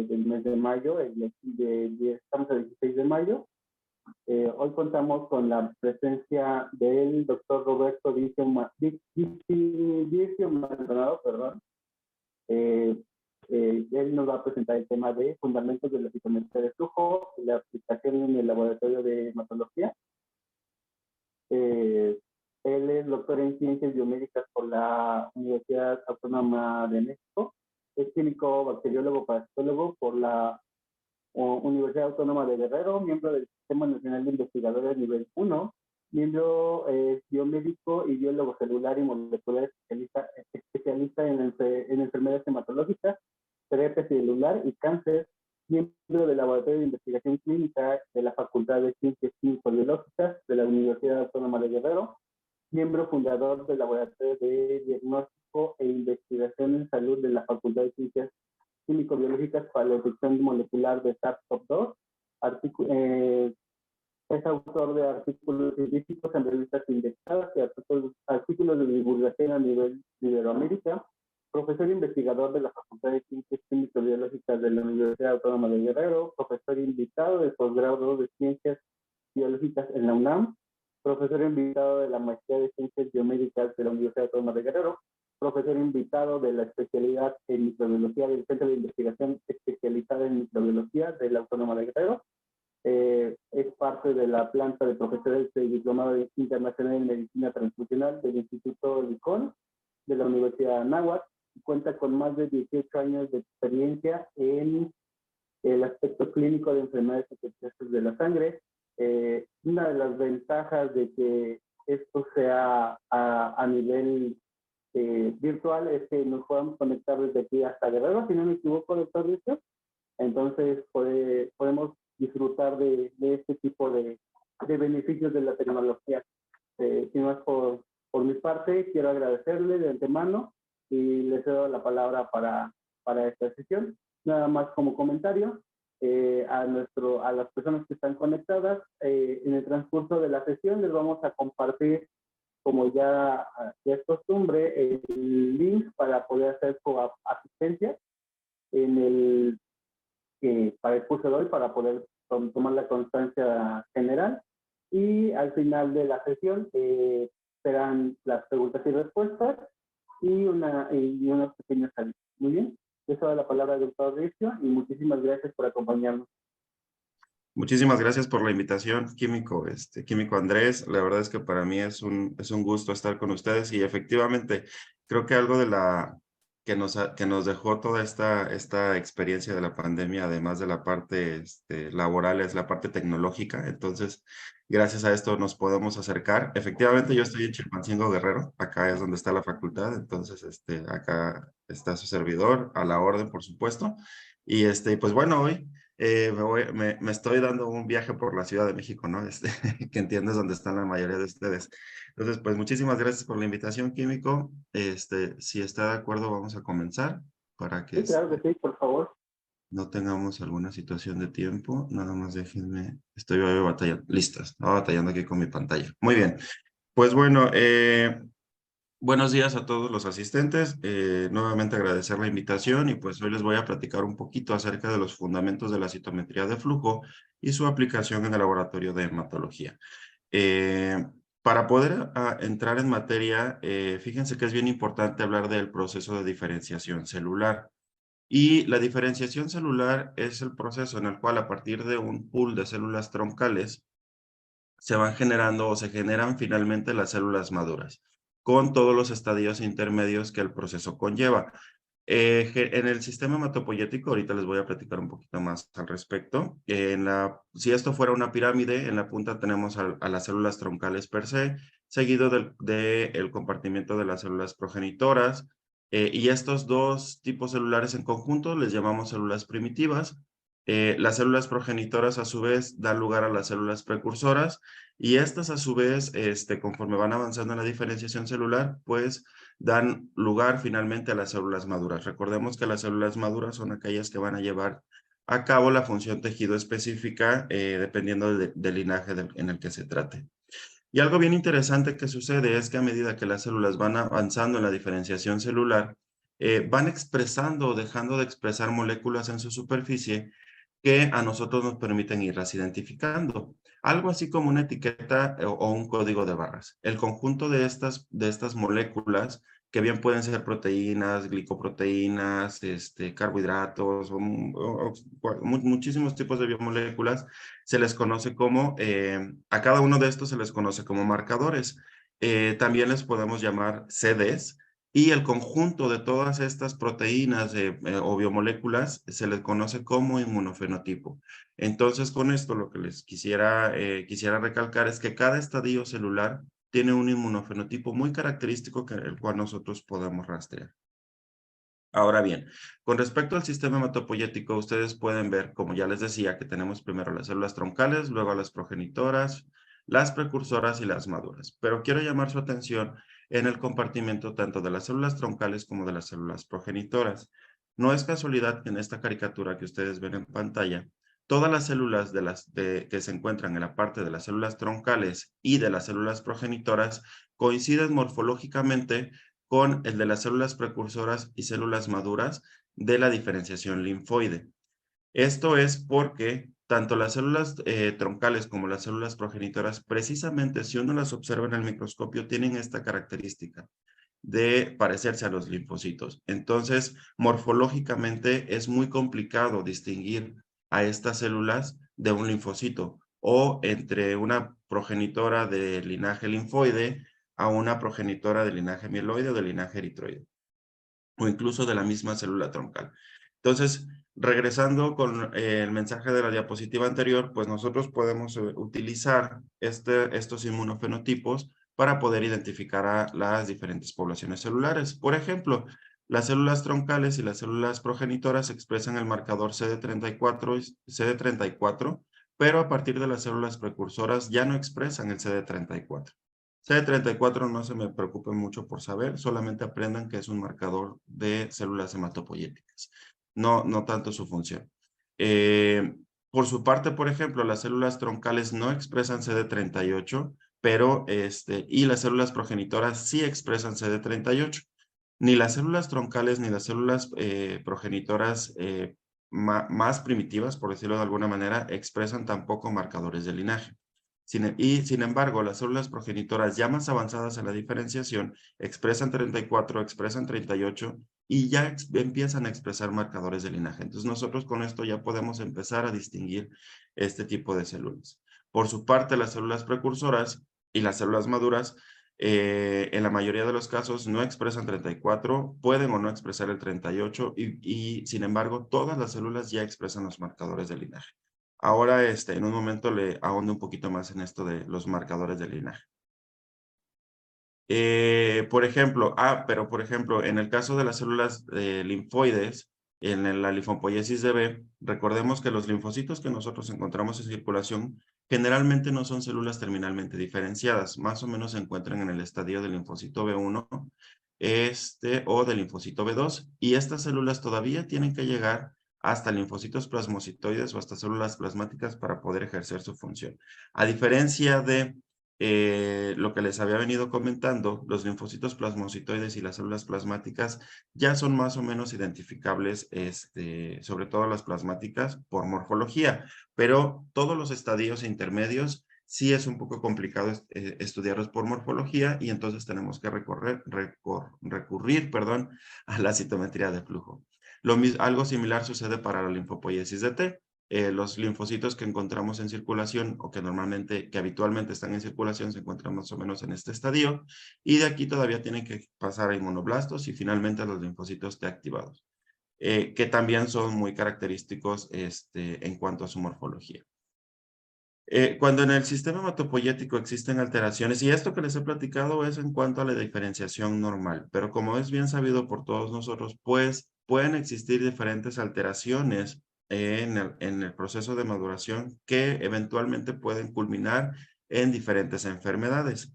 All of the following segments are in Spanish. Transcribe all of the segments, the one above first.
del mes de mayo, estamos el 16 de mayo. Hoy contamos con la presencia del doctor Roberto Dicio Maldonado, perdón. Él nos va a presentar el tema de fundamentos de la psicometría de flujo y la aplicación en el laboratorio de hematología. Él es doctor en ciencias biomédicas por la Universidad Autónoma de México. Es químico bacteriólogo parasitólogo por la Universidad Autónoma de Guerrero, miembro del Sistema Nacional de Investigadores nivel 1, miembro biomédico y biólogo celular y molecular especialista en enfermedades hematológicas, terapia celular y cáncer, miembro del Laboratorio de Investigación Clínica de la Facultad de Ciencias Químico-Biológicas de la Universidad Autónoma de Guerrero, miembro fundador del Laboratorio de Diagnóstico e Investigación en Salud de la Facultad de Ciencias Químico-Biológicas para la detección molecular de SARS-CoV-2. Es autor de artículos científicos en revistas indexadas y artículos de divulgación a nivel de Iberoamérica. Profesor investigador de la Facultad de Ciencias Químico-Biológicas de la Universidad Autónoma de Guerrero. Profesor invitado de posgrado de Ciencias Biológicas en la UNAM. Profesor invitado de la Maestría de Ciencias Biomédicas de la Universidad Autónoma de Guerrero. Profesor invitado de la especialidad en microbiología del Centro de Investigación Especializada en Microbiología de la Autónoma de Guerrero. Es parte de la planta de profesores de Diplomado Internacional en Medicina Transfusional del Instituto Licón de la Universidad de Anáhuac. Cuenta con más de 18 años de experiencia en el aspecto clínico de enfermedades infecciosas de la sangre. Una de las ventajas de que esto sea a nivel virtual es que nos podamos conectar desde aquí hasta Guerrero, si no me equivoco, doctor Ricio. Entonces podemos disfrutar de este tipo de beneficios de la tecnología. Sin más por mi parte, quiero agradecerle de antemano y les cedo la palabra para esta sesión. Nada más como comentario, a las personas que están conectadas, en el transcurso de la sesión les vamos a compartir, como ya es costumbre, el link para poder hacer su asistencia para el curso de hoy, para poder tomar la constancia general. Y al final de la sesión serán las preguntas y respuestas y unos pequeños avisos. Muy bien. Yo doy la palabra al doctor Ricio y muchísimas gracias por acompañarnos. Muchísimas gracias por la invitación, Químico Andrés. La verdad es que para mí es un gusto estar con ustedes y efectivamente creo que algo de que nos dejó toda esta experiencia de la pandemia, además de la parte laboral, es la parte tecnológica. Entonces, gracias a esto nos podemos acercar. Efectivamente, yo estoy en Chilpancingo, Guerrero. Acá es donde está la facultad. Entonces, acá está su servidor, a la orden, por supuesto. Y pues bueno, hoy me estoy dando un viaje por la Ciudad de México, ¿no? Que entiendo es donde están la mayoría de ustedes. Entonces, pues muchísimas gracias por la invitación, Químico. Si está de acuerdo, vamos a comenzar para que Sí, claro que sí, por favor. no tengamos alguna situación de tiempo. Nada más déjenme, estoy batallando, listas, estaba batallando aquí con mi pantalla. Muy bien, pues bueno, buenos días a todos los asistentes. Nuevamente agradecer la invitación y pues hoy les voy a platicar un poquito acerca de los fundamentos de la citometría de flujo y su aplicación en el laboratorio de hematología. Para poder entrar en materia, fíjense que es bien importante hablar del proceso de diferenciación celular. Y la diferenciación celular es el proceso en el cual a partir de un pool de células troncales se van generando o se generan finalmente las células maduras, con todos los estadios intermedios que el proceso conlleva. En el sistema hematopoyético, ahorita les voy a platicar un poquito más al respecto. Si esto fuera una pirámide, en la punta tenemos a las células troncales per se, seguido del compartimiento de las células progenitoras, y estos dos tipos celulares en conjunto les llamamos células primitivas. Las células progenitoras a su vez dan lugar a las células precursoras y estas a su vez, conforme van avanzando en la diferenciación celular, pues dan lugar finalmente a las células maduras. Recordemos que las células maduras son aquellas que van a llevar a cabo la función tejido específica dependiendo del linaje en el que se trate. Y algo bien interesante que sucede es que a medida que las células van avanzando en la diferenciación celular, van expresando o dejando de expresar moléculas en su superficie que a nosotros nos permiten irlas identificando. Algo así como una etiqueta o un código de barras. El conjunto de estas moléculas, que bien pueden ser proteínas, glicoproteínas, carbohidratos, muchísimos tipos de biomoléculas, se les conoce como, a cada uno de estos se les conoce como marcadores. También les podemos llamar CDs, y el conjunto de todas estas proteínas o biomoléculas se les conoce como inmunofenotipo. Entonces, con esto lo que les quisiera recalcar es que cada estadio celular tiene un inmunofenotipo muy característico el cual nosotros podemos rastrear. Ahora bien, con respecto al sistema hematopoyético, ustedes pueden ver, como ya les decía, que tenemos primero las células troncales, luego las progenitoras, las precursoras y las maduras. Pero quiero llamar su atención en el compartimento tanto de las células troncales como de las células progenitoras. No es casualidad que en esta caricatura que ustedes ven en pantalla, todas las células que se encuentran en la parte de las células troncales y de las células progenitoras coinciden morfológicamente con el de las células precursoras y células maduras de la diferenciación linfoide. Esto es porque tanto las células troncales como las células progenitoras, precisamente si uno las observa en el microscopio, tienen esta característica de parecerse a los linfocitos. Entonces, morfológicamente es muy complicado distinguir a estas células de un linfocito o entre una progenitora de linaje linfoide a una progenitora de linaje mieloide o de linaje eritroide, o incluso de la misma célula troncal. Entonces, regresando con el mensaje de la diapositiva anterior, pues nosotros podemos utilizar estos inmunofenotipos para poder identificar a las diferentes poblaciones celulares. Por ejemplo, las células troncales y las células progenitoras expresan el marcador CD34, pero a partir de las células precursoras ya no expresan el CD34. CD34 no se me preocupen mucho por saber, solamente aprendan que es un marcador de células hematopoyéticas, no tanto su función. Por su parte, por ejemplo, las células troncales no expresan CD38, pero y las células progenitoras sí expresan CD38. Ni las células troncales ni las células progenitoras más primitivas, por decirlo de alguna manera, expresan tampoco marcadores de linaje. Sin embargo, las células progenitoras ya más avanzadas en la diferenciación expresan 34, expresan 38 y ya empiezan a expresar marcadores de linaje. Entonces nosotros con esto ya podemos empezar a distinguir este tipo de células. Por su parte, las células precursoras y las células maduras en la mayoría de los casos no expresan 34, pueden o no expresar el 38 y sin embargo todas las células ya expresan los marcadores de linaje. Ahora, en un momento le ahondo un poquito más en esto de los marcadores de linaje. Pero por ejemplo, en el caso de las células linfoides, en la linfopoiesis de B, recordemos que los linfocitos que nosotros encontramos en circulación generalmente no son células terminalmente diferenciadas, más o menos se encuentran en el estadio del linfocito B1 o del linfocito B2, y estas células todavía tienen que llegar hasta linfocitos plasmocitoides o hasta células plasmáticas para poder ejercer su función. A diferencia de lo que les había venido comentando, los linfocitos plasmocitoides y las células plasmáticas ya son más o menos identificables, sobre todo las plasmáticas, por morfología, pero todos los estadios intermedios sí es un poco complicado estudiarlos por morfología y entonces tenemos que recurrir, perdón, a la citometría de flujo. Algo similar sucede para la linfopoiesis de T. Los linfocitos que encontramos en circulación o que habitualmente están en circulación se encuentran más o menos en este estadio y de aquí todavía tienen que pasar a inmunoblastos y finalmente a los linfocitos T activados, que también son muy característicos en cuanto a su morfología. Cuando en el sistema hematopoyético existen alteraciones, y esto que les he platicado es en cuanto a la diferenciación normal, pero como es bien sabido por todos nosotros, pues pueden existir diferentes alteraciones en el proceso de maduración que eventualmente pueden culminar en diferentes enfermedades.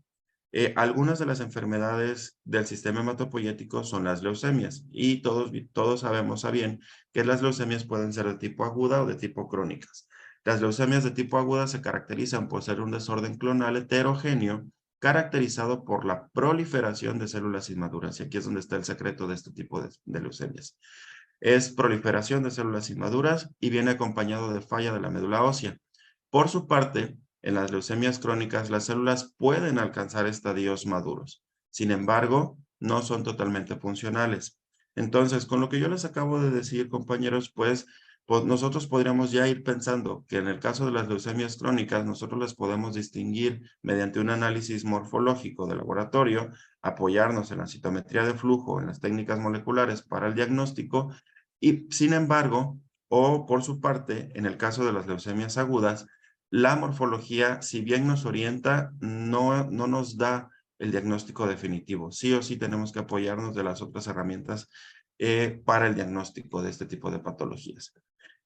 Algunas de las enfermedades del sistema hematopoyético son las leucemias, y todos sabemos bien que las leucemias pueden ser de tipo aguda o de tipo crónicas. Las leucemias de tipo aguda se caracterizan por ser un desorden clonal heterogéneo caracterizado por la proliferación de células inmaduras. Y aquí es donde está el secreto de este tipo de leucemias. Es proliferación de células inmaduras y viene acompañado de falla de la médula ósea. Por su parte, en las leucemias crónicas, las células pueden alcanzar estadios maduros. Sin embargo, no son totalmente funcionales. Entonces, con lo que yo les acabo de decir, compañeros, pues nosotros podríamos ya ir pensando que en el caso de las leucemias crónicas, nosotros las podemos distinguir mediante un análisis morfológico de laboratorio, apoyarnos en la citometría de flujo, en las técnicas moleculares para el diagnóstico, y sin embargo, o por su parte, en el caso de las leucemias agudas, la morfología, si bien nos orienta, no nos da el diagnóstico definitivo. Sí o sí tenemos que apoyarnos de las otras herramientas para el diagnóstico de este tipo de patologías.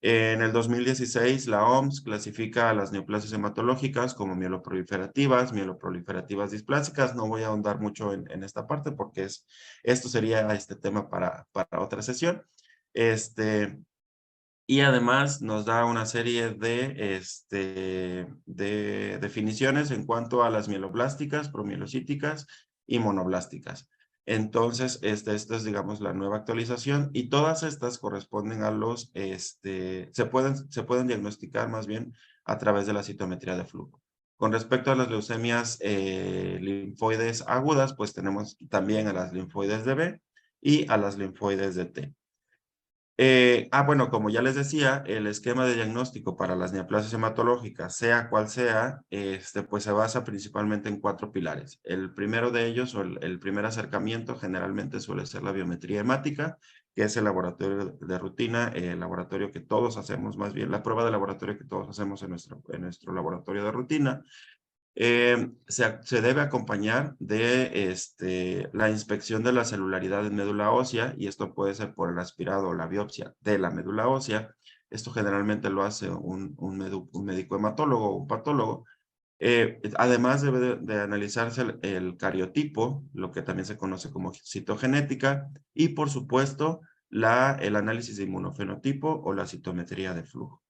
En el 2016, la OMS clasifica a las neoplasias hematológicas como mieloproliferativas displásicas. No voy a ahondar mucho en esta parte porque esto sería este tema para otra sesión. Y además nos da una serie de definiciones en cuanto a las mieloblásticas, promielocíticas y monoblásticas. Entonces, esta es, digamos, la nueva actualización y todas estas corresponden a se pueden diagnosticar más bien a través de la citometría de flujo. Con respecto a las leucemias linfoides agudas, pues tenemos también a las linfoides de B y a las linfoides de T. Bueno, como ya les decía, el esquema de diagnóstico para las neoplasias hematológicas, sea cual sea, pues se basa principalmente en 4 pilares. El primero de ellos, o el primer acercamiento, generalmente suele ser la biometría hemática, que es el laboratorio de rutina, el laboratorio que todos hacemos, más bien la prueba de laboratorio que todos hacemos en nuestro laboratorio de rutina. Se debe acompañar de la inspección de la celularidad en médula ósea, y esto puede ser por el aspirado o la biopsia de la médula ósea. Esto generalmente lo hace un médico hematólogo o un patólogo. Además debe de analizarse el cariotipo, lo que también se conoce como citogenética, y por supuesto el análisis de inmunofenotipo o la citometría de flujo.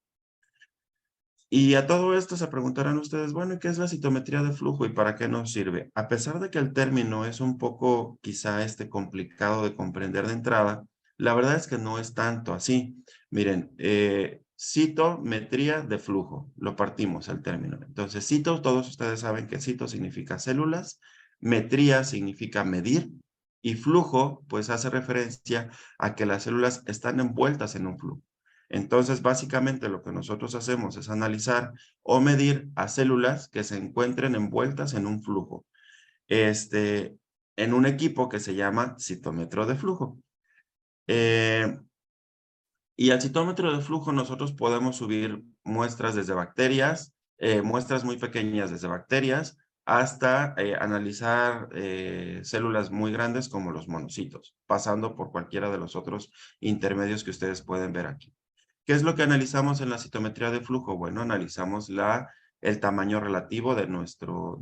Y a todo esto se preguntarán ustedes, bueno, ¿qué es la citometría de flujo y para qué nos sirve? A pesar de que el término es un poco quizá complicado de comprender de entrada, la verdad es que no es tanto así. Miren, citometría de flujo, lo partimos el término. Entonces, cito, todos ustedes saben que cito significa células, metría significa medir, y flujo, pues hace referencia a que las células están envueltas en un flujo. Entonces, básicamente lo que nosotros hacemos es analizar o medir a células que se encuentren envueltas en un flujo, en un equipo que se llama citómetro de flujo. Y al citómetro de flujo nosotros podemos subir muestras desde bacterias, muestras muy pequeñas desde bacterias, hasta analizar células muy grandes como los monocitos, pasando por cualquiera de los otros intermedios que ustedes pueden ver aquí. ¿Qué es lo que analizamos en la citometría de flujo? Bueno, analizamos el tamaño relativo de nuestros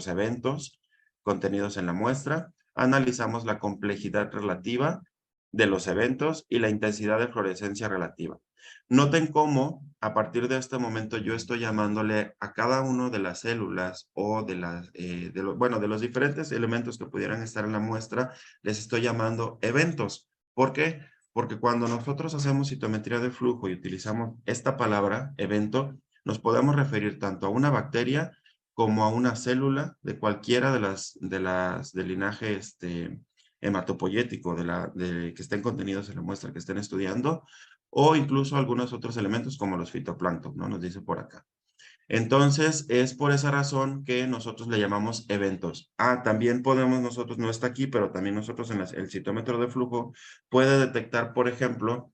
eventos contenidos en la muestra. Analizamos la complejidad relativa de los eventos y la intensidad de fluorescencia relativa. Noten cómo, a partir de este momento, yo estoy llamándole a cada uno de las células o de los diferentes elementos que pudieran estar en la muestra, les estoy llamando eventos. ¿Por qué? Porque cuando nosotros hacemos citometría de flujo y utilizamos esta palabra, evento, nos podemos referir tanto a una bacteria como a una célula de cualquiera del linaje hematopoyético que estén contenidos en la muestra que estén estudiando, o incluso algunos otros elementos como los fitoplancton, ¿no? Nos dice por acá. Entonces, es por esa razón que nosotros le llamamos eventos. También podemos nosotros, no está aquí, pero también nosotros en el citómetro de flujo puede detectar, por ejemplo,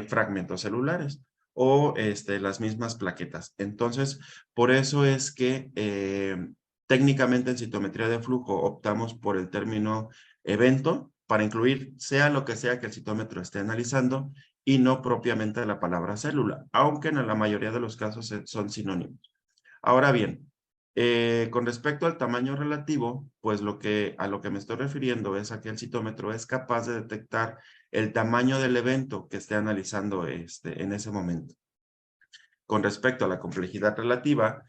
fragmentos celulares o las mismas plaquetas. Entonces, por eso es que técnicamente en citometría de flujo optamos por el término evento para incluir sea lo que sea que el citómetro esté analizando y no propiamente la palabra célula, aunque en la mayoría de los casos son sinónimos. Ahora bien, con respecto al tamaño relativo, pues a lo que me estoy refiriendo es a que el citómetro es capaz de detectar el tamaño del evento que esté analizando en ese momento. Con respecto a la complejidad relativa,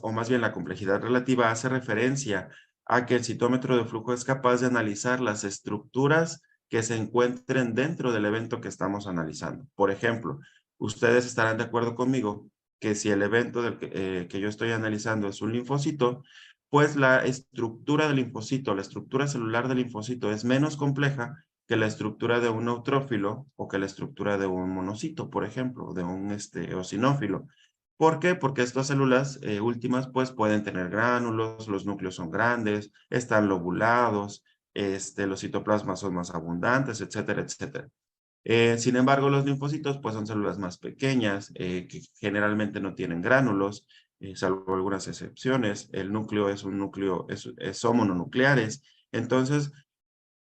o más bien la complejidad relativa, hace referencia a que el citómetro de flujo es capaz de analizar las estructuras que se encuentren dentro del evento que estamos analizando. Por ejemplo, ustedes estarán de acuerdo conmigo que si el evento que yo estoy analizando es un linfocito, pues la estructura del linfocito, la estructura celular del linfocito es menos compleja que la estructura de un neutrófilo o que la estructura de un monocito, por ejemplo, de un eosinófilo. ¿Por qué? Porque estas células últimas pues pueden tener gránulos, los núcleos son grandes, están lobulados, los citoplasmas son más abundantes, etcétera, etcétera. Sin embargo, los linfocitos pues son células más pequeñas que generalmente no tienen gránulos, salvo algunas excepciones. El núcleo es un núcleo, son mononucleares. Entonces,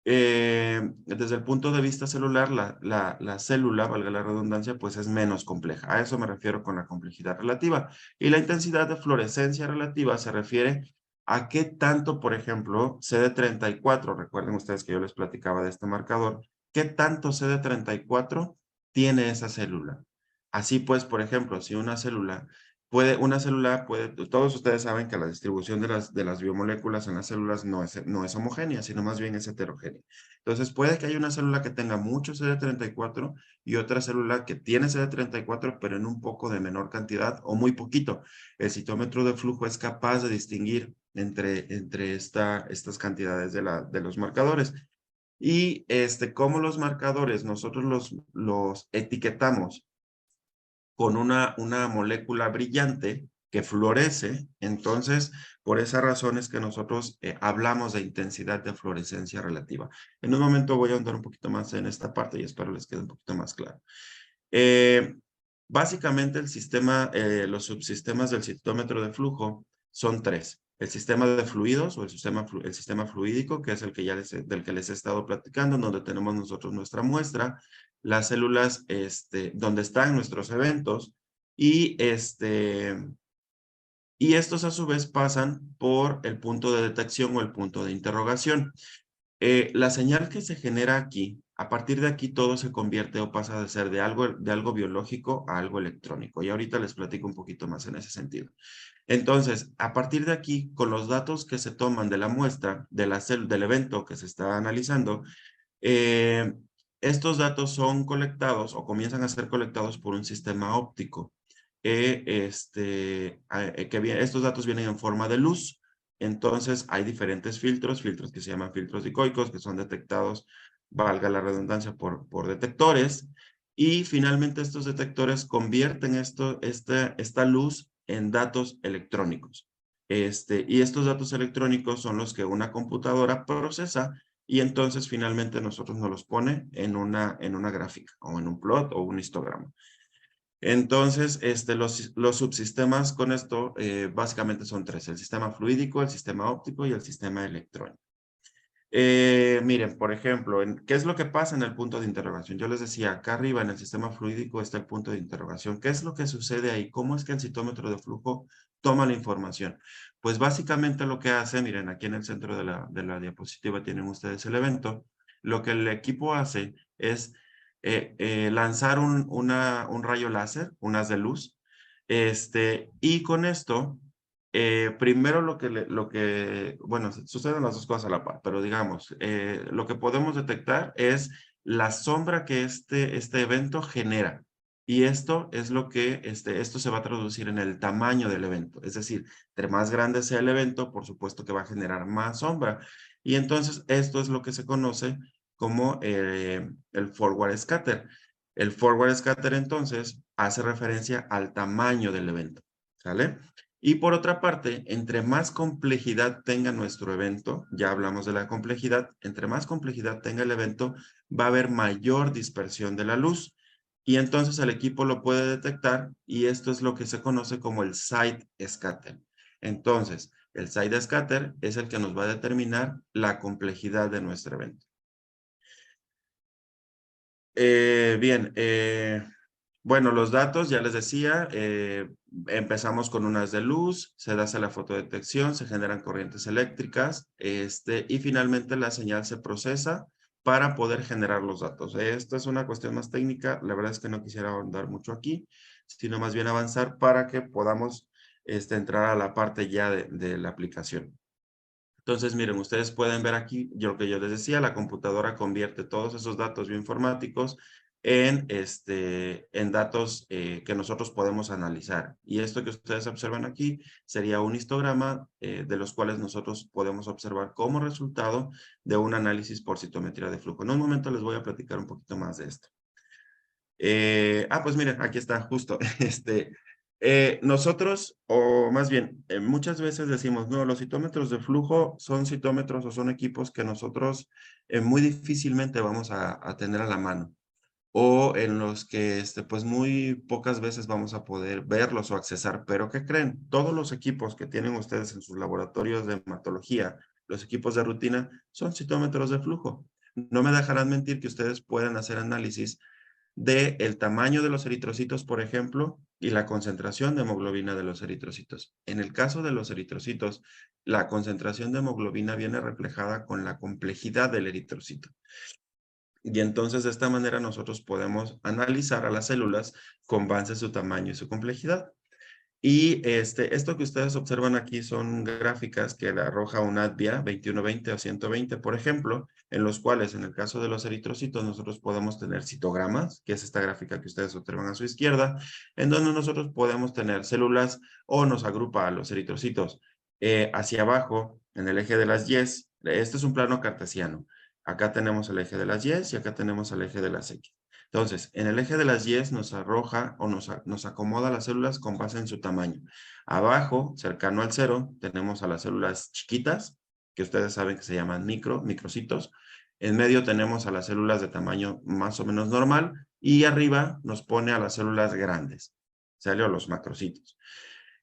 desde el punto de vista celular, la célula, valga la redundancia, pues es menos compleja. A eso me refiero con la complejidad relativa. Y la intensidad de fluorescencia relativa se refiere a qué tanto, por ejemplo, CD34, recuerden ustedes que yo les platicaba de este marcador, qué tanto CD34 tiene esa célula. Así pues, por ejemplo, si una célula todos ustedes saben que la distribución de las biomoléculas en las células no es homogénea, sino más bien es heterogénea. Entonces, puede que haya una célula que tenga mucho CD34 y otra célula que tiene CD34, pero en un poco de menor cantidad o muy poquito. El citómetro de flujo es capaz de distinguir entre estas cantidades de los marcadores. Y como los marcadores nosotros los etiquetamos con una molécula brillante que fluoresce, entonces por esa razón es que nosotros hablamos de intensidad de fluorescencia relativa. En un momento voy a ahondar un poquito más en esta parte y espero les quede un poquito más claro. Básicamente los subsistemas del citómetro de flujo son tres. El sistema de fluidos o el sistema fluídico, que es el que del que les he estado platicando, donde tenemos nosotros nuestra muestra, las células donde están nuestros eventos y, y estos a su vez pasan por el punto de detección o el punto de interrogación. La señal que se genera aquí, a partir de aquí todo se convierte o pasa de ser de algo biológico a algo electrónico. Y ahorita les platico un poquito más en ese sentido. Entonces, a partir de aquí, con los datos que se toman de la muestra, del evento que se está analizando, eh, estos datos son colectados o comienzan a ser colectados por un sistema óptico. Estos datos vienen en forma de luz. Entonces, hay diferentes filtros que se llaman filtros dicoicos, que son detectados, valga la redundancia, por detectores. Y finalmente estos detectores convierten esta luz en datos electrónicos. Y estos datos electrónicos son los que una computadora procesa y entonces finalmente nosotros nos los pone en una gráfica o en un plot o un histograma. Entonces, los subsistemas con esto básicamente son tres: el sistema fluídico, el sistema óptico y el sistema electrónico. Miren, por ejemplo, ¿qué es lo que pasa en el punto de interrogación? Yo les decía, acá arriba en el sistema fluídico está el punto de interrogación. ¿Qué es lo que sucede ahí? ¿Cómo es que el citómetro de flujo toma la información? Pues básicamente lo que hace, miren, aquí en el centro de la diapositiva tienen ustedes el evento. Lo que el equipo hace es lanzar un rayo láser, un haz de luz, y con esto primero bueno, suceden las dos cosas a la par, pero digamos, lo que podemos detectar es la sombra que este evento genera. Y esto es lo que, esto se va a traducir en el tamaño del evento. Es decir, entre más grande sea el evento, por supuesto que va a generar más sombra. Y entonces esto es lo que se conoce como el forward scatter. El forward scatter entonces hace referencia al tamaño del evento. ¿Sale? Y por otra parte, entre más complejidad tenga nuestro evento, ya hablamos de la complejidad, entre más complejidad tenga el evento, va a haber mayor dispersión de la luz. Y entonces el equipo lo puede detectar y esto es lo que se conoce como el side scatter. Entonces, el side scatter es el que nos va a determinar la complejidad de nuestro evento. Bien, bueno, los datos, ya les decía, empezamos con unas de luz, se hace la fotodetección, se generan corrientes eléctricas, y finalmente la señal se procesa para poder generar los datos. Esta es una cuestión más técnica, la verdad es que no quisiera ahondar mucho aquí, sino más bien avanzar para que podamos entrar a la parte ya de la aplicación. Entonces, miren, ustedes pueden ver aquí, lo que yo les decía, la computadora convierte todos esos datos bioinformáticos en datos que nosotros podemos analizar. Y esto que ustedes observan aquí sería un histograma de los cuales nosotros podemos observar como resultado de un análisis por citometría de flujo. En un momento les voy a platicar un poquito más de esto. Pues miren, aquí está, justo. Nosotros, o más bien, muchas veces decimos, no, los citómetros de flujo son citómetros o son equipos que nosotros muy difícilmente vamos a tener a la mano, o en los que pues muy pocas veces vamos a poder verlos o accesar. Pero ¿qué creen? Todos los equipos que tienen ustedes en sus laboratorios de hematología, los equipos de rutina, son citómetros de flujo. No me dejarán mentir que ustedes pueden hacer análisis del tamaño de los eritrocitos, por ejemplo, y la concentración de hemoglobina de los eritrocitos. En el caso de los eritrocitos, la concentración de hemoglobina viene reflejada con la complejidad del eritrocito. Y entonces de esta manera nosotros podemos analizar a las células con base en su tamaño y su complejidad. Y esto que ustedes observan aquí son gráficas que le arroja un ADVIA 2120 o 120, por ejemplo, en los cuales, en el caso de los eritrocitos, nosotros podemos tener citogramas, que es esta gráfica que ustedes observan a su izquierda, en donde nosotros podemos tener células o nos agrupa a los eritrocitos hacia abajo, en el eje de las Y. Este es un plano cartesiano. Acá tenemos el eje de las Y y acá tenemos el eje de las X. Entonces, en el eje de las Y nos arroja o nos acomoda las células con base en su tamaño. Abajo, cercano al 0, tenemos a las células chiquitas, que ustedes saben que se llaman microcitos. En medio tenemos a las células de tamaño más o menos normal y arriba nos pone a las células grandes, ¿sale? O los macrocitos.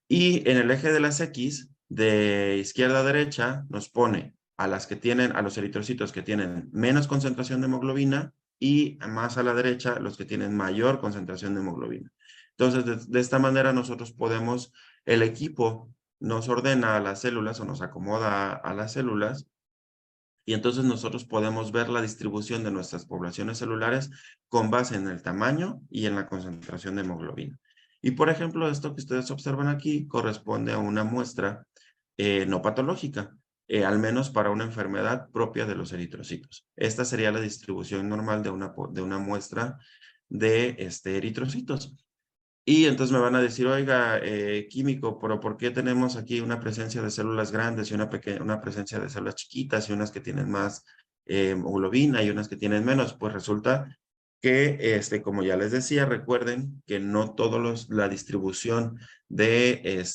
Y en el eje de las X, de izquierda a derecha, nos pone a los eritrocitos que tienen menos concentración de hemoglobina y más a la derecha los que tienen mayor concentración de hemoglobina. Entonces, de esta manera nosotros el equipo nos ordena a las células o nos acomoda a las células y entonces nosotros podemos ver la distribución de nuestras poblaciones celulares con base en el tamaño y en la concentración de hemoglobina. Y por ejemplo, esto que ustedes observan aquí corresponde a una muestra no patológica, al menos para una enfermedad propia de los eritrocitos. Esta sería la distribución normal de una muestra de eritrocitos. Y entonces me van a decir, oiga, químico, pero ¿por qué tenemos aquí una presencia de células grandes y una presencia de células chiquitas y unas que tienen más hemoglobina y unas que tienen menos? Pues resulta que, como ya les decía, recuerden que no la distribución de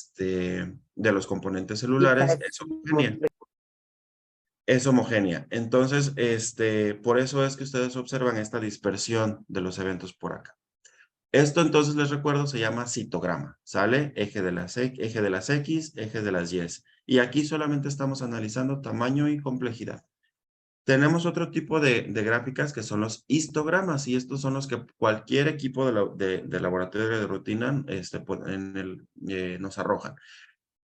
los componentes celulares es homogénea. Es homogénea. Entonces, por eso es que ustedes observan esta dispersión de los eventos por acá. Esto entonces les recuerdo se llama citograma, ¿sale? Eje de las X, eje de las Y. Y aquí solamente estamos analizando tamaño y complejidad. Tenemos otro tipo de gráficas que son los histogramas y estos son los que cualquier equipo de laboratorio de rutina nos arrojan.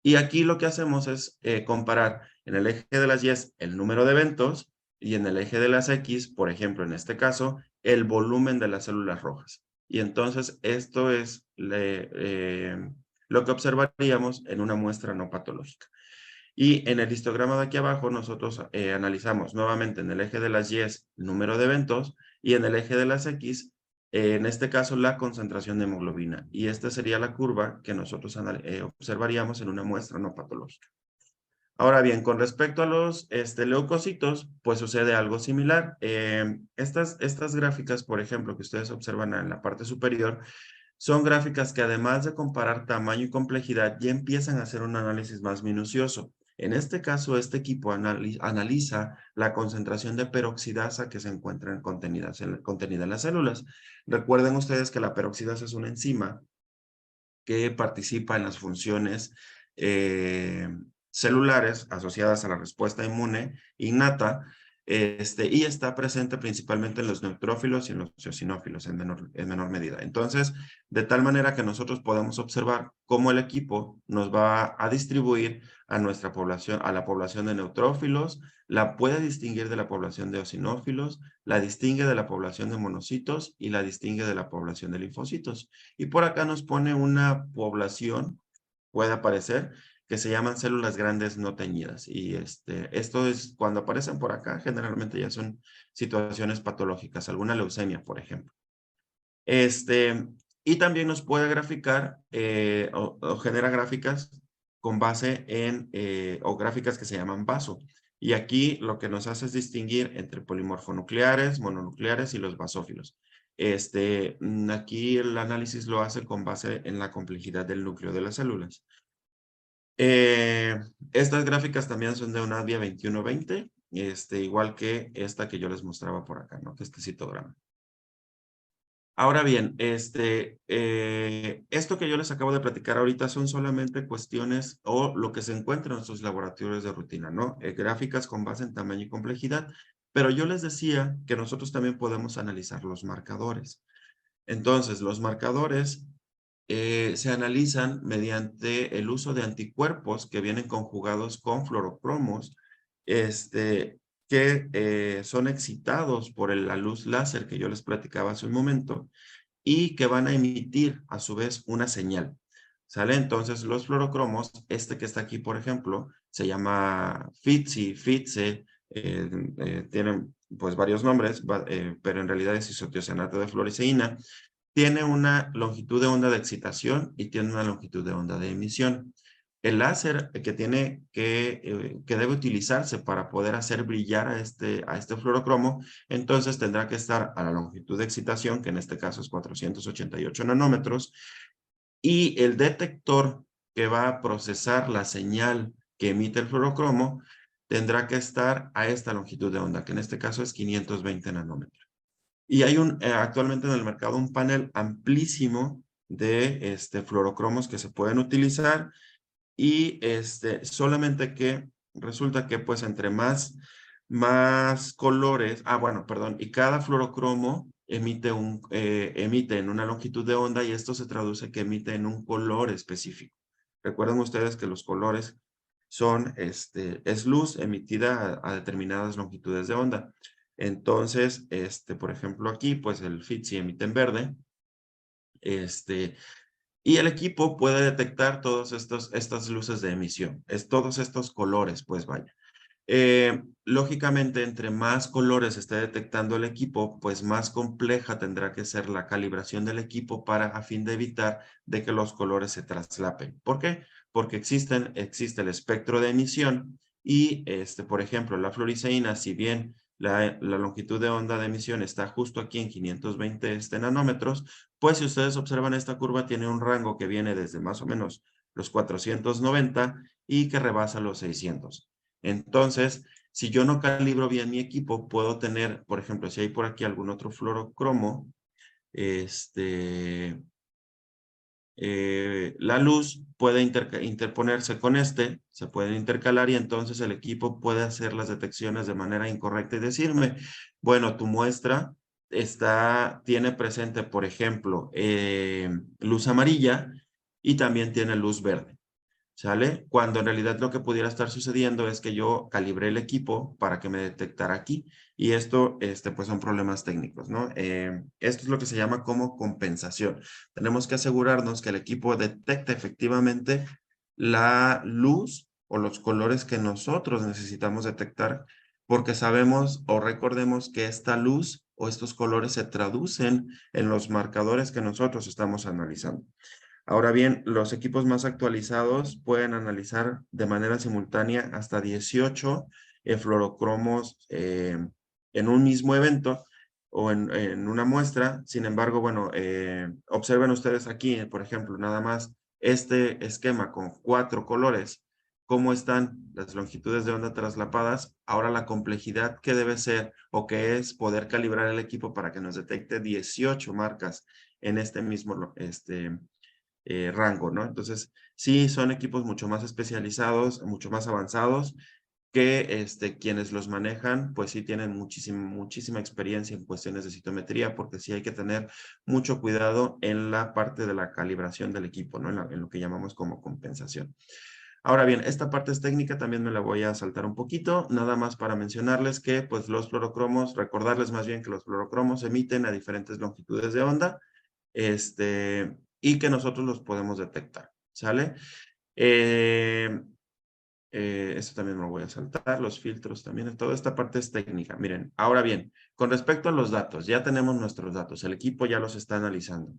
Y aquí lo que hacemos es comparar en el eje de las Y el número de eventos y en el eje de las X, por ejemplo, en este caso, el volumen de las células rojas. Y entonces esto es lo que observaríamos en una muestra no patológica. Y en el histograma de aquí abajo nosotros analizamos nuevamente en el eje de las Y el número de eventos y en el eje de las X, en este caso la concentración de hemoglobina. Y esta sería la curva que nosotros observaríamos en una muestra no patológica. Ahora bien, con respecto a los leucocitos, pues sucede algo similar. Estas gráficas, por ejemplo, que ustedes observan en la parte superior, son gráficas que además de comparar tamaño y complejidad, ya empiezan a hacer un análisis más minucioso. En este caso, este equipo analiza la concentración de peroxidasa que se encuentra contenida en las células. Recuerden ustedes que la peroxidasa es una enzima que participa en las funciones celulares asociadas a la respuesta inmune innata, y está presente principalmente en los neutrófilos y en los eosinófilos en menor medida. Entonces, de tal manera que nosotros podemos observar cómo el equipo nos va a distribuir a nuestra población, a la población de neutrófilos, la puede distinguir de la población de eosinófilos, la distingue de la población de monocitos y la distingue de la población de linfocitos. Y por acá nos pone una población puede aparecer, que se llaman células grandes no teñidas. Y esto es, cuando aparecen por acá, generalmente ya son situaciones patológicas, alguna leucemia, por ejemplo. Y también nos puede graficar o genera gráficas con base en, o gráficas que se llaman vaso. Y aquí lo que nos hace es distinguir entre polimorfonucleares, mononucleares y los basófilos. Aquí el análisis lo hace con base en la complejidad del núcleo de las células. Estas gráficas también son de un ADVIA 2120, igual que esta que yo les mostraba por acá, ¿no? Que este citograma. Ahora bien, esto que yo les acabo de platicar ahorita son solamente cuestiones o lo que se encuentra en nuestros laboratorios de rutina, ¿no? Gráficas con base en tamaño y complejidad, pero yo les decía que nosotros también podemos analizar los marcadores. Entonces, los marcadores se analizan mediante el uso de anticuerpos que vienen conjugados con fluorocromos, que son excitados por la luz láser que yo les platicaba hace un momento y que van a emitir a su vez una señal. ¿Sale? Entonces los fluorocromos, que está aquí por ejemplo, se llama FITSI, FITSE, tienen pues varios nombres, pero en realidad es isotioceanato de fluoresceína. Tiene una longitud de onda de excitación y tiene una longitud de onda de emisión. El láser que debe utilizarse para poder hacer brillar a este fluorocromo, entonces tendrá que estar a la longitud de excitación, que en este caso es 488 nanómetros, y el detector que va a procesar la señal que emite el fluorocromo tendrá que estar a esta longitud de onda, que en este caso es 520 nanómetros. Y hay actualmente en el mercado un panel amplísimo de fluorocromos que se pueden utilizar y solamente que resulta que pues entre más colores, bueno, perdón, y cada fluorocromo emite en una longitud de onda y esto se traduce que emite en un color específico. Recuerden ustedes que los colores es luz emitida a determinadas longitudes de onda. Entonces, por ejemplo, aquí, pues el FITSI emite en verde, y el equipo puede detectar todas estas luces de emisión, todos estos colores, pues vaya. Lógicamente, entre más colores esté detectando el equipo, pues más compleja tendrá que ser la calibración del equipo a fin de evitar de que los colores se traslapen. ¿Por qué? Porque existe el espectro de emisión y, por ejemplo, la fluoresceína, si bien la longitud de onda de emisión está justo aquí en 520 nanómetros, pues si ustedes observan esta curva tiene un rango que viene desde más o menos los 490 y que rebasa los 600. Entonces, si yo no calibro bien mi equipo, puedo tener, por ejemplo, si hay por aquí algún otro fluorocromo, la luz puede interponerse con se pueden intercalar y entonces el equipo puede hacer las detecciones de manera incorrecta y decirme, bueno, tu muestra tiene presente, por ejemplo, luz amarilla y también tiene luz verde. ¿Sale? Cuando en realidad lo que pudiera estar sucediendo es que yo calibré el equipo para que me detectara aquí y esto, pues son problemas técnicos, ¿no? Esto es lo que se llama como compensación. Tenemos que asegurarnos que el equipo detecte efectivamente la luz o los colores que nosotros necesitamos detectar porque sabemos o recordemos que esta luz o estos colores se traducen en los marcadores que nosotros estamos analizando. Ahora bien, los equipos más actualizados pueden analizar de manera simultánea hasta 18 fluorocromos en un mismo evento o en una muestra. Sin embargo, bueno, observen ustedes aquí, por ejemplo, nada más este esquema con 4 colores, cómo están las longitudes de onda traslapadas. Ahora la complejidad que debe ser o que es poder calibrar el equipo para que nos detecte 18 marcas en este mismo rango, ¿no? Entonces, sí, son equipos mucho más especializados, mucho más avanzados, que quienes los manejan, pues sí tienen muchísima experiencia en cuestiones de citometría, porque sí hay que tener mucho cuidado en la parte de la calibración del equipo, ¿no? En lo que llamamos como compensación. Ahora bien, esta parte es técnica, también me la voy a saltar un poquito, nada más para mencionarles que, pues, los fluorocromos, recordarles más bien que los fluorocromos emiten a diferentes longitudes de onda, y que nosotros los podemos detectar, ¿sale? Esto también me lo voy a saltar, los filtros también, toda esta parte es técnica. Miren, ahora bien, con respecto a los datos, ya tenemos nuestros datos, el equipo ya los está analizando.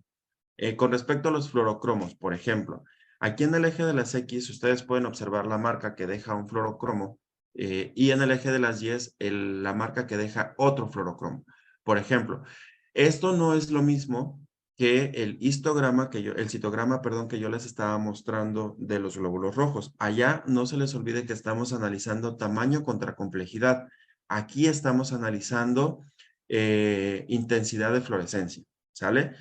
Con respecto a los fluorocromos, por ejemplo, aquí en el eje de las X ustedes pueden observar la marca que deja un fluorocromo y en el eje de las Y la marca que deja otro fluorocromo. Por ejemplo, esto no es lo mismo que el histograma el citograma, perdón, que yo les estaba mostrando de los glóbulos rojos. Allá no se les olvide que estamos analizando tamaño contra complejidad. Aquí estamos analizando intensidad de fluorescencia, ¿sale?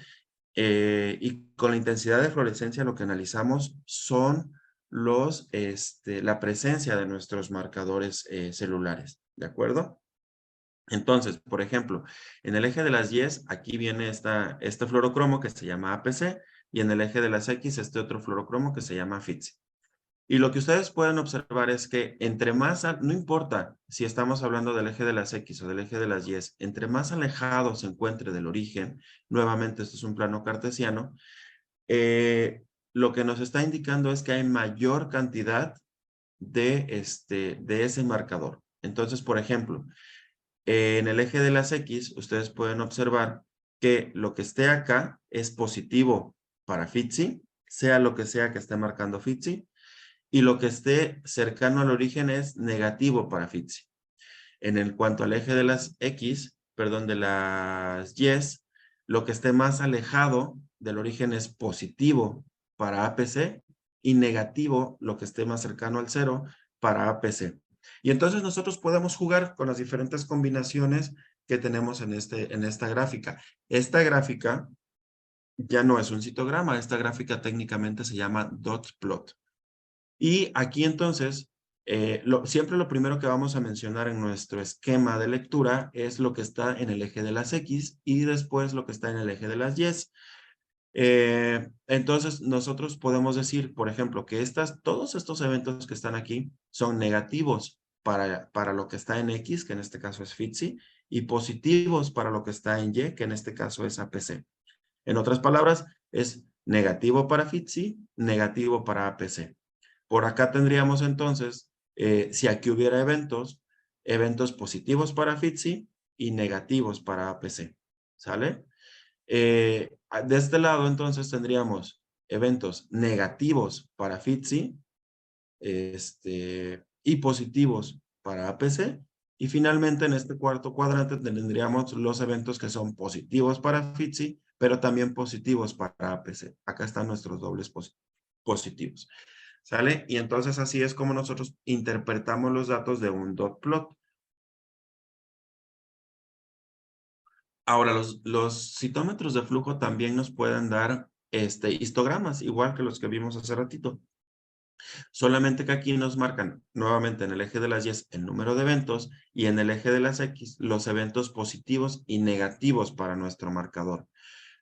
Y con la intensidad de fluorescencia lo que analizamos son la presencia de nuestros marcadores celulares, ¿de acuerdo? Entonces, por ejemplo, en el eje de las Y, aquí viene este fluorocromo que se llama APC, y en el eje de las X, este otro fluorocromo que se llama FITSI. Y lo que ustedes pueden observar es que entre más, no importa si estamos hablando del eje de las X o del eje de las Y, entre más alejado se encuentre del origen, nuevamente esto es un plano cartesiano, lo que nos está indicando es que hay mayor cantidad de ese marcador. Entonces, por ejemplo, en el eje de las X, ustedes pueden observar que lo que esté acá es positivo para FITSI, sea lo que sea que esté marcando FITSI, y lo que esté cercano al origen es negativo para FITSI. En cuanto al eje de las X, perdón, de las Y, lo que esté más alejado del origen es positivo para APC y negativo lo que esté más cercano al 0 para APC. Y entonces nosotros podemos jugar con las diferentes combinaciones que tenemos en esta gráfica. Esta gráfica ya no es un citograma, esta gráfica técnicamente se llama dot plot. Y aquí entonces, siempre lo primero que vamos a mencionar en nuestro esquema de lectura es lo que está en el eje de las X y después lo que está en el eje de las Y. Entonces, nosotros podemos decir, por ejemplo, que todos estos eventos que están aquí son negativos para lo que está en X, que en este caso es FITSI, y positivos para lo que está en Y, que en este caso es APC. En otras palabras, es negativo para FITSI, negativo para APC. Por acá tendríamos entonces, si aquí hubiera eventos positivos para FITSI y negativos para APC. ¿Sale? De este lado entonces tendríamos eventos negativos para FITSI y positivos para APC. Y finalmente en este cuarto cuadrante tendríamos los eventos que son positivos para FITSI, pero también positivos para APC. Acá están nuestros dobles positivos. ¿Sale? Y entonces así es como nosotros interpretamos los datos de un dot plot. Ahora, los citómetros de flujo también nos pueden dar histogramas, igual que los que vimos hace ratito. Solamente que aquí nos marcan nuevamente en el eje de las Y el número de eventos y en el eje de las X los eventos positivos y negativos para nuestro marcador.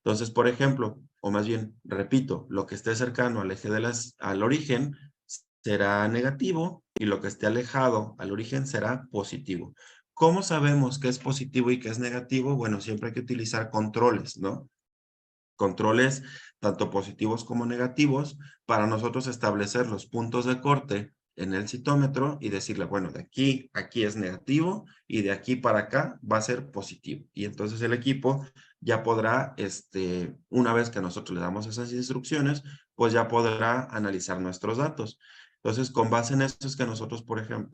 Entonces, por ejemplo, o más bien, repito, lo que esté cercano al eje al origen será negativo y lo que esté alejado al origen será positivo. ¿Cómo sabemos qué es positivo y qué es negativo? Bueno, siempre hay que utilizar controles, ¿no? Controles tanto positivos como negativos para nosotros establecer los puntos de corte en el citómetro y decirle, bueno, de aquí a aquí es negativo y de aquí para acá va a ser positivo. Y entonces el equipo ya podrá, una vez que nosotros le damos esas instrucciones, pues ya podrá analizar nuestros datos. Entonces, con base en eso es que nosotros, por ejemplo,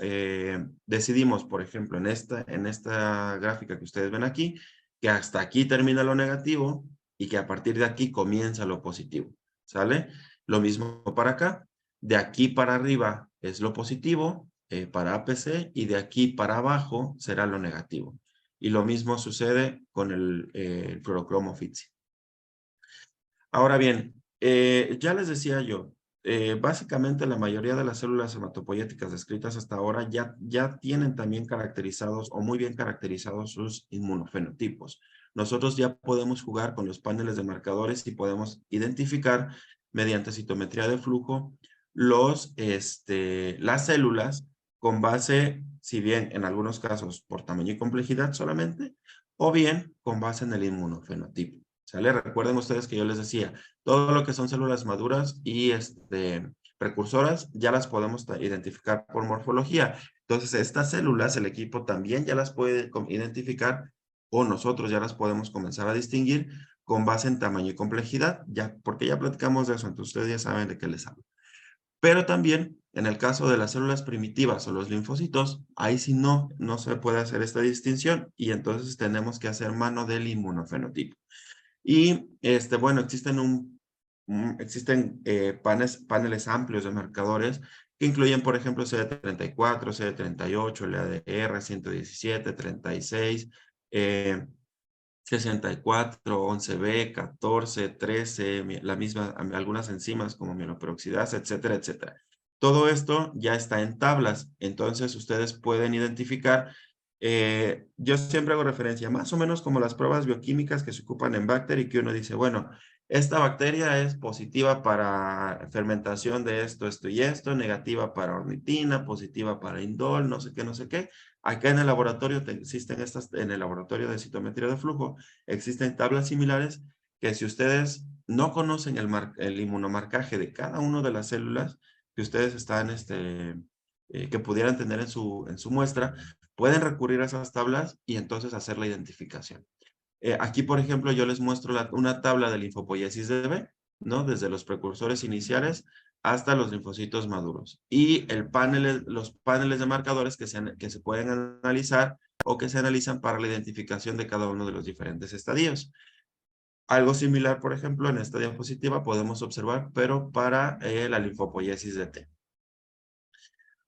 decidimos, por ejemplo, en esta gráfica que ustedes ven aquí, que hasta aquí termina lo negativo y que a partir de aquí comienza lo positivo, ¿sale? Lo mismo para acá, de aquí para arriba es lo positivo para APC y de aquí para abajo será lo negativo. Y lo mismo sucede con el fluorocromo FITSI. Ahora bien, ya les decía yo, básicamente la mayoría de las células hematopoyéticas descritas hasta ahora ya tienen también caracterizados o muy bien caracterizados sus inmunofenotipos. Nosotros ya podemos jugar con los paneles de marcadores y podemos identificar mediante citometría de flujo las células con base, si bien en algunos casos por tamaño y complejidad solamente, o bien con base en el inmunofenotipo. ¿Sale? Recuerden ustedes que yo les decía, todo lo que son células maduras y precursoras ya las podemos identificar por morfología. Entonces, estas células, el equipo también ya las puede identificar o nosotros ya las podemos comenzar a distinguir con base en tamaño y complejidad, ya, porque ya platicamos de eso, entonces ustedes ya saben de qué les hablo. Pero también, en el caso de las células primitivas o los linfocitos, ahí sí no se puede hacer esta distinción y entonces tenemos que hacer mano del inmunofenotipo. Y, bueno, existen paneles amplios de marcadores que incluyen, por ejemplo, CD34, CD38, el ADR, 117, 36, 64, 11B, 14, 13, algunas enzimas como mieloperoxidasa, etcétera, etcétera. Todo esto ya está en tablas, entonces ustedes pueden identificar, yo siempre hago referencia, más o menos como las pruebas bioquímicas que se ocupan en Bacter y que uno dice, bueno, esta bacteria es positiva para fermentación de esto, esto y esto, negativa para ornitina, positiva para indol, no sé qué, no sé qué. Acá en el laboratorio existen en el laboratorio de citometría de flujo, existen tablas similares que si ustedes no conocen el inmunomarcaje de cada una de las células que ustedes están, que pudieran tener en su muestra, pueden recurrir a esas tablas y entonces hacer la identificación. Aquí, por ejemplo, yo les muestro una tabla de linfopoiesis de B, ¿no? Desde los precursores iniciales hasta los linfocitos maduros. Y los paneles de marcadores que se pueden analizar o que se analizan para la identificación de cada uno de los diferentes estadios. Algo similar, por ejemplo, en esta diapositiva podemos observar, pero para la linfopoiesis de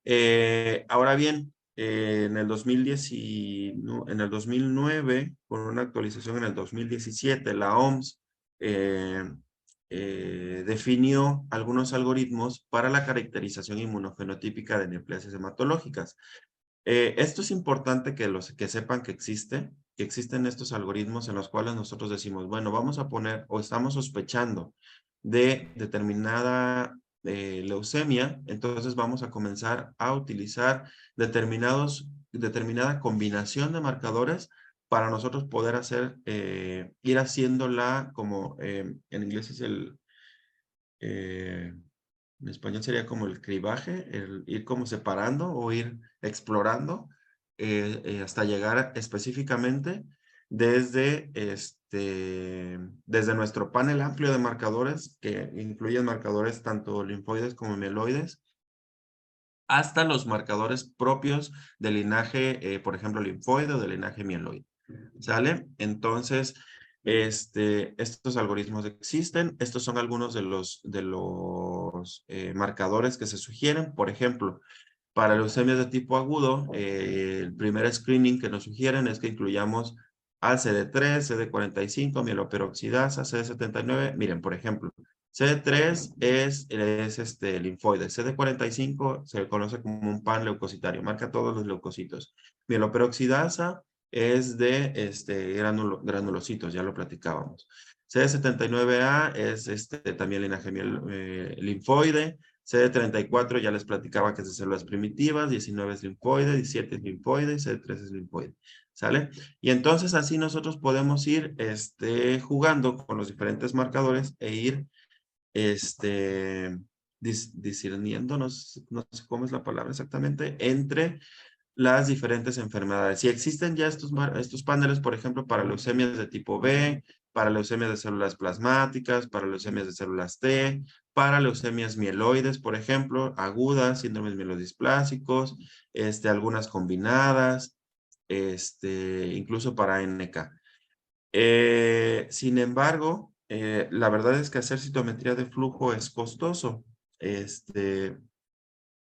T. Ahora bien, en el 2009, con una actualización en el 2017, la OMS definió algunos algoritmos para la caracterización inmunofenotípica de neoplasias hematológicas. Esto es importante que sepan que existen estos algoritmos en los cuales nosotros decimos, bueno, vamos a poner o estamos sospechando de determinada leucemia, entonces vamos a comenzar a utilizar determinada combinación de marcadores para nosotros poder ir haciéndola como en inglés es en español sería como el cribaje, el ir como separando o ir explorando hasta llegar específicamente desde nuestro panel amplio de marcadores, que incluyen marcadores tanto linfoides como mieloides, hasta los marcadores propios del linaje, por ejemplo, linfoide o del linaje mieloide. ¿Sale? Entonces, estos algoritmos existen. Estos son algunos de los marcadores que se sugieren. Por ejemplo, para leucemias de tipo agudo, el primer screening que nos sugieren es que incluyamos al CD3, CD45, mieloperoxidasa, CD79. Miren, por ejemplo, CD3 es linfoide. CD45 se le conoce como un panleucocitario, marca todos los leucocitos. Mieloperoxidasa es de granulocitos, ya lo platicábamos. CD79A es también linaje linfoide. CD34 ya les platicaba que es de células primitivas, 19 es linfoide, 17 es linfoide, CD3 es linfoide. ¿Sale? Y entonces así nosotros podemos ir jugando con los diferentes marcadores e ir discerniendo, no sé cómo es la palabra exactamente, entre las diferentes enfermedades. Si existen ya estos paneles, por ejemplo, para leucemias de tipo B, para leucemias de células plasmáticas, para leucemias de células T, para leucemias mieloides, por ejemplo, agudas, síndromes mielodisplásicos, algunas combinadas, incluso para NK. Sin embargo, la verdad es que hacer citometría de flujo es costoso.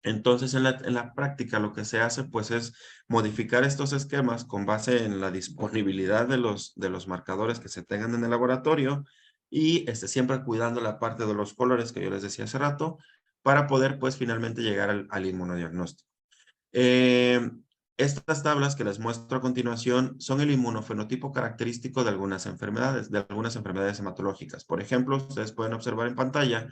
Entonces, en la práctica lo que se hace pues es modificar estos esquemas con base en la disponibilidad de los marcadores que se tengan en el laboratorio y siempre cuidando la parte de los colores que yo les decía hace rato para poder pues finalmente llegar al inmunodiagnóstico. Estas tablas que les muestro a continuación son el inmunofenotipo característico de algunas enfermedades hematológicas. Por ejemplo, ustedes pueden observar en pantalla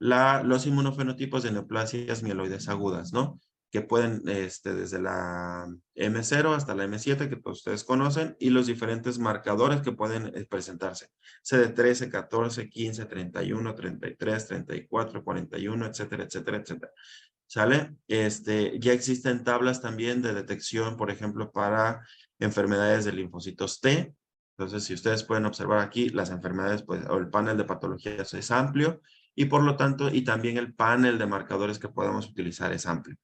los inmunofenotipos de neoplasias mieloides agudas, ¿no? que pueden, desde la M0 hasta la M7, que todos ustedes conocen, y los diferentes marcadores que pueden presentarse. CD13, 14, 15, 31, 33, 34, 41, etcétera, etcétera, etcétera. ¿Sale? Ya existen tablas también de detección, por ejemplo, para enfermedades de linfocitos T. Entonces, si ustedes pueden observar aquí, las enfermedades, pues, o el panel de patologías es amplio y por lo tanto, y también el panel de marcadores que podemos utilizar es amplio.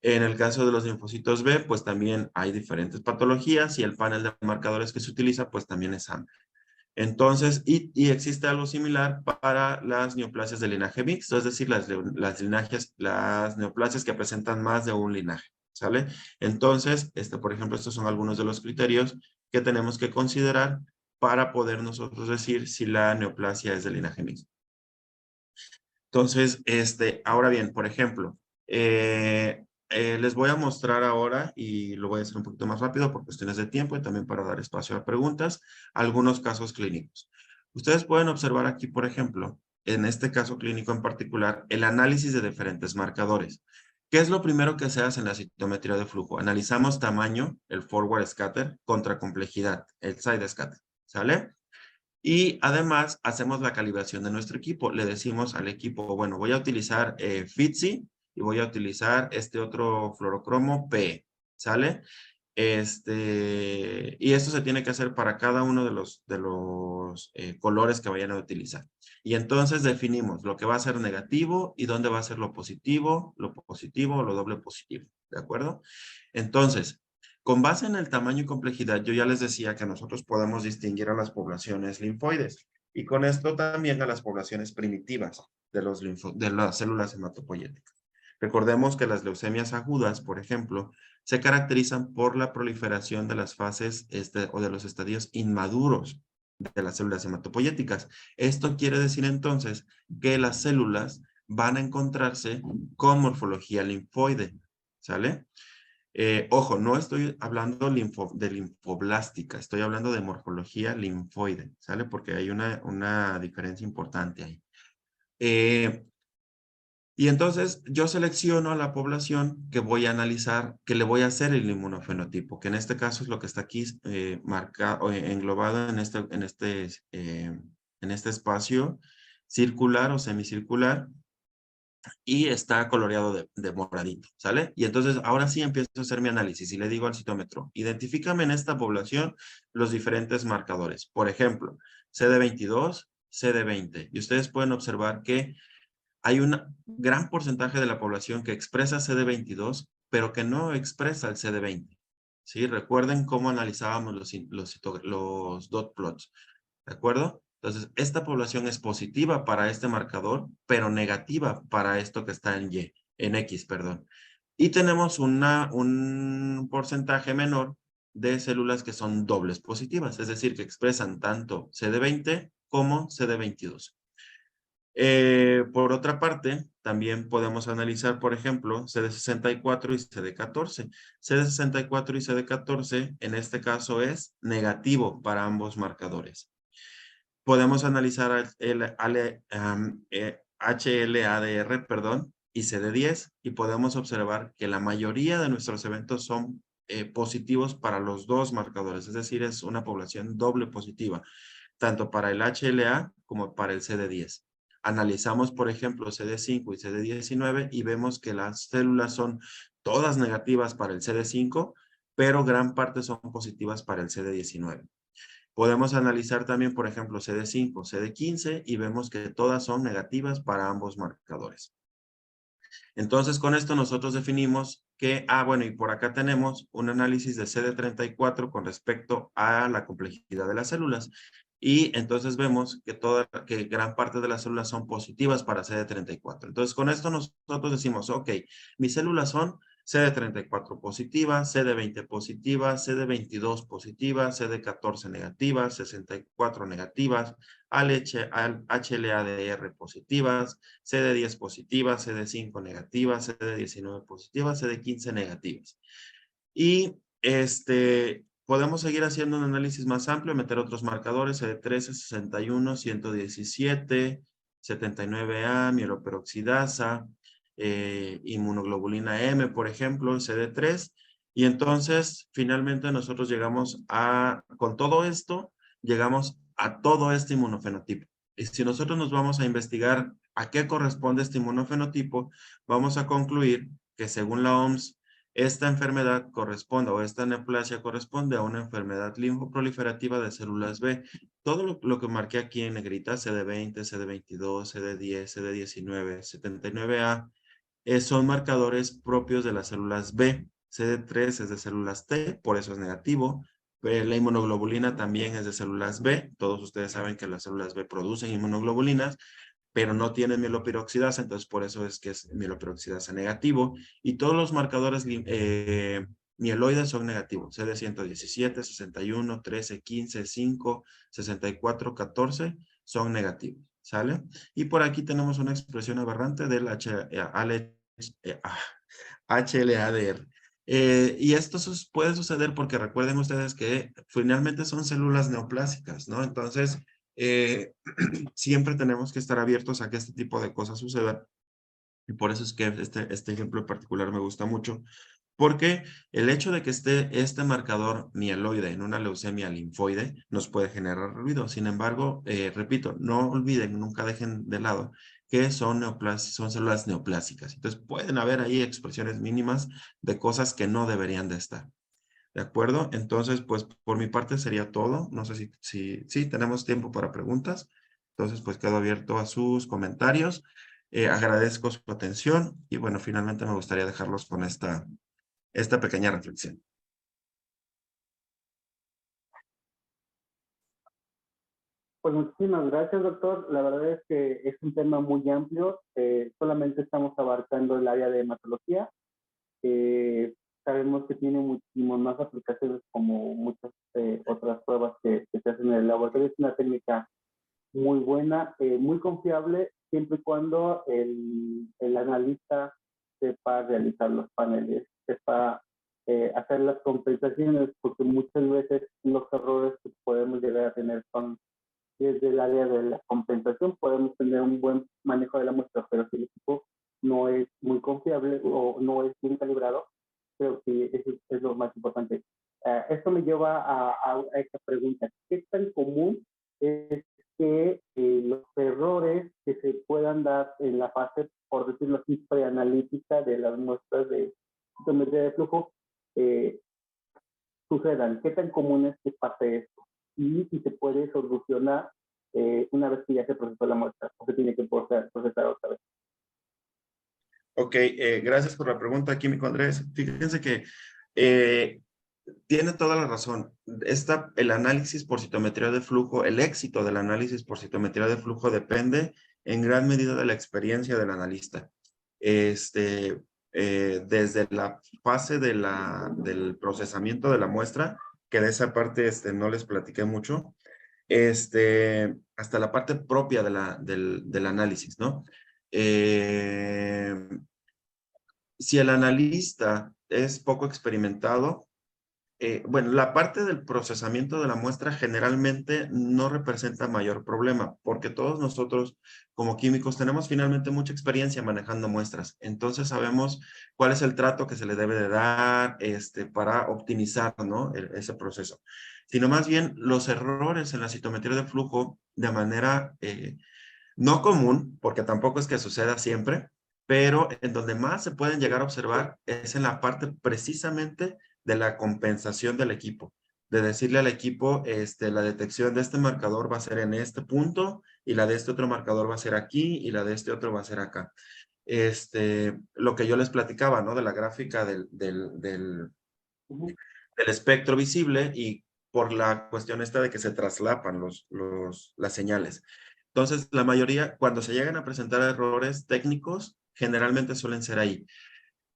En el caso de los linfocitos B, pues también hay diferentes patologías y el panel de marcadores que se utiliza, pues también es amplio. Entonces, y existe algo similar para las neoplasias de linaje mixto, es decir, las neoplasias que presentan más de un linaje, ¿sale? Entonces, por ejemplo, estos son algunos de los criterios que tenemos que considerar para poder nosotros decir si la neoplasia es de linaje mixto. Entonces, ahora bien, por ejemplo, les voy a mostrar ahora, y lo voy a hacer un poquito más rápido por cuestiones de tiempo y también para dar espacio a preguntas, algunos casos clínicos. Ustedes pueden observar aquí, por ejemplo, en este caso clínico en particular, el análisis de diferentes marcadores. ¿Qué es lo primero que se hace en la citometría de flujo? Analizamos tamaño, el forward scatter, contra complejidad, el side scatter, ¿sale? Y además hacemos la calibración de nuestro equipo. Le decimos al equipo, bueno, voy a utilizar FITSI y voy a utilizar este otro fluorocromo P, ¿sale? Y esto se tiene que hacer para cada uno de los colores que vayan a utilizar. Y entonces definimos lo que va a ser negativo y dónde va a ser lo positivo, o lo doble positivo, ¿de acuerdo? Entonces, con base en el tamaño y complejidad, yo ya les decía que nosotros podemos distinguir a las poblaciones linfoides y con esto también a las poblaciones primitivas de las células hematopoyéticas. Recordemos que las leucemias agudas, por ejemplo, se caracterizan por la proliferación de las fases o de los estadios inmaduros de las células hematopoyéticas. Esto quiere decir entonces que las células van a encontrarse con morfología linfoide, ¿sale? Ojo, no estoy hablando de linfoblástica, estoy hablando de morfología linfoide, ¿sale? Porque hay una diferencia importante ahí. Y entonces yo selecciono a la población que voy a analizar, que le voy a hacer el inmunofenotipo, que en este caso es lo que está aquí marcado, englobado en este espacio circular o semicircular, y está coloreado de moradito, ¿sale? Y entonces ahora sí empiezo a hacer mi análisis y le digo al citómetro, identifícame en esta población los diferentes marcadores. Por ejemplo, CD22, CD20. Y ustedes pueden observar que hay un gran porcentaje de la población que expresa CD22, pero que no expresa el CD20. ¿Sí? Recuerden cómo analizábamos los dot plots. ¿De acuerdo? Entonces, esta población es positiva para este marcador, pero negativa para esto que está en X, perdón. Y tenemos un porcentaje menor de células que son dobles positivas, es decir, que expresan tanto CD20 como CD22. Por otra parte, también podemos analizar, por ejemplo, CD64 y CD14. CD64 y CD14, en este caso, es negativo para ambos marcadores. Podemos analizar HLA-DR, perdón, y CD10, y podemos observar que la mayoría de nuestros eventos son positivos para los dos marcadores, es decir, es una población doble positiva, tanto para el HLA como para el CD10. Analizamos, por ejemplo, CD5 y CD19 y vemos que las células son todas negativas para el CD5, pero gran parte son positivas para el CD19. Podemos analizar también, por ejemplo, CD5, CD15 y vemos que todas son negativas para ambos marcadores. Entonces, con esto nosotros definimos que, bueno, y por acá tenemos un análisis de CD34 con respecto a la complejidad de las células. Y entonces vemos que gran parte de las células son positivas para CD34. Entonces, con esto nosotros decimos, ok, mis células son CD34 positiva, CD20 positiva, CD22 positiva, CD14 negativas, 64 negativas, HLA-DR positivas, CD10 positivas, CD5 negativas, CD19 positivas, CD15 negativas. Y podemos seguir haciendo un análisis más amplio, meter otros marcadores, CD13, 61, 117, 79A, mieloperoxidasa, inmunoglobulina M, por ejemplo, CD3, y entonces finalmente nosotros llegamos con todo esto, llegamos a todo este inmunofenotipo. Y si nosotros nos vamos a investigar a qué corresponde este inmunofenotipo, vamos a concluir que según la OMS, esta enfermedad corresponde, o esta neoplasia corresponde a una enfermedad linfoproliferativa de células B. Todo lo que marqué aquí en negrita, CD20, CD22, CD10, CD19, 79A, son marcadores propios de las células B. CD3 es de células T, por eso es negativo. La inmunoglobulina también es de células B. Todos ustedes saben que las células B producen inmunoglobulinas, pero no tienen mieloperoxidasa, entonces por eso es que es mieloperoxidasa negativo. Y todos los marcadores mieloides son negativos. CD117, 61, 13, 15, 5, 64, 14 son negativos. ¿Sale? Y por aquí tenemos una expresión aberrante del HLA-DR. Y esto puede suceder porque recuerden ustedes que finalmente son células neoplásicas, ¿no? Entonces, siempre tenemos que estar abiertos a que este tipo de cosas sucedan. Y por eso es que este ejemplo en particular me gusta mucho, porque el hecho de que esté este marcador mieloide en una leucemia linfoide nos puede generar ruido. Sin embargo, repito, no olviden, nunca dejen de lado que son células neoplásicas. Entonces pueden haber ahí expresiones mínimas de cosas que no deberían de estar. ¿De acuerdo? Entonces, pues por mi parte sería todo. No sé si tenemos tiempo para preguntas. Entonces, pues quedo abierto a sus comentarios. Agradezco su atención y bueno, finalmente me gustaría dejarlos con esta pequeña reflexión. Pues muchísimas gracias, doctor. La verdad es que es un tema muy amplio. Solamente estamos abarcando el área de hematología. Sabemos que tiene muchísimas más aplicaciones como muchas otras pruebas que se hacen en el laboratorio. Es una técnica muy buena, muy confiable, siempre y cuando el analista sepa realizar los paneles, sepa hacer las compensaciones, porque muchas veces los errores que podemos llegar a tener son desde el área de la compensación. Podemos tener un buen manejo de la muestra, pero si el equipo no es muy confiable o no es bien calibrado, creo que eso es lo más importante. Esto me lleva a esta pregunta: ¿qué tan común es que los errores que se puedan dar en la fase, por decirlo así, preanalítica de las muestras de citometría de flujo sucedan? ¿Qué tan común es que pase esto? Y si se puede solucionar una vez que ya se procesó la muestra, o se tiene que procesar otra vez. Ok, gracias por la pregunta, Químico Andrés. Fíjense que tiene toda la razón. El análisis por citometría de flujo, el éxito del análisis por citometría de flujo depende en gran medida de la experiencia del analista. Desde la fase del procesamiento de la muestra, que de esa parte no les platiqué mucho, hasta la parte propia del análisis, ¿no? Si el analista es poco experimentado, bueno, la parte del procesamiento de la muestra generalmente no representa mayor problema, porque todos nosotros como químicos tenemos finalmente mucha experiencia manejando muestras. Entonces sabemos cuál es el trato que se le debe de dar para optimizar, ¿no? Ese proceso. Sino más bien los errores en la citometría de flujo de manera no común, porque tampoco es que suceda siempre, pero en donde más se pueden llegar a observar es en la parte precisamente de la compensación del equipo, de decirle al equipo, la detección de este marcador va a ser en este punto, y la de este otro marcador va a ser aquí, y la de este otro va a ser acá. Lo que yo les platicaba, ¿no? De la gráfica del espectro visible, y por la cuestión esta de que se traslapan las señales. Entonces, la mayoría, cuando se llegan a presentar errores técnicos, generalmente suelen ser ahí.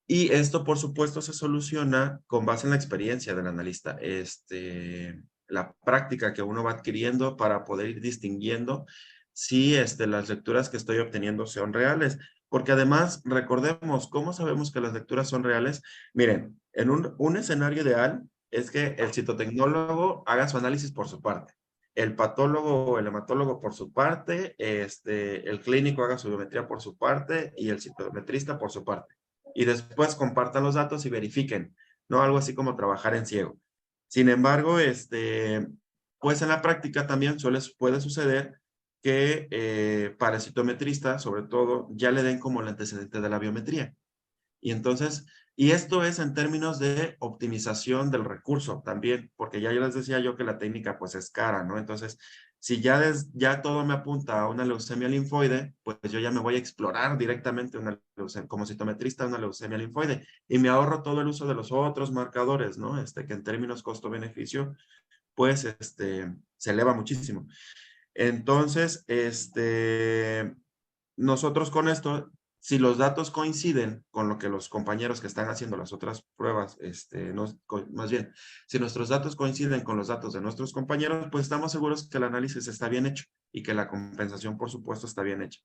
Y esto, por supuesto, se soluciona con base en la experiencia del analista. La práctica que uno va adquiriendo para poder ir distinguiendo si las lecturas que estoy obteniendo son reales. Porque además, recordemos, ¿cómo sabemos que las lecturas son reales? Miren, en un escenario ideal es que el citotecnólogo haga su análisis por su parte. el patólogo o el hematólogo por su parte, el clínico haga su biometría por su parte y el citometrista por su parte. Y después compartan los datos y verifiquen, ¿no? Algo así como trabajar en ciego. Sin embargo, pues en la práctica también puede suceder que para el citometrista, sobre todo, ya le den como el antecedente de la biometría. Y entonces, y esto es en términos de optimización del recurso también, porque ya yo les decía yo que la técnica pues es cara, ¿no? Entonces, si ya todo me apunta a una leucemia linfoide, pues yo ya me voy a explorar directamente como citometrista una leucemia linfoide y me ahorro todo el uso de los otros marcadores, ¿no? Que en términos costo-beneficio, pues se eleva muchísimo. Entonces, nosotros con esto, si los datos coinciden con lo que los compañeros que están haciendo las otras pruebas, más bien, si nuestros datos coinciden con los datos de nuestros compañeros, pues estamos seguros que el análisis está bien hecho y que la compensación, por supuesto, está bien hecha.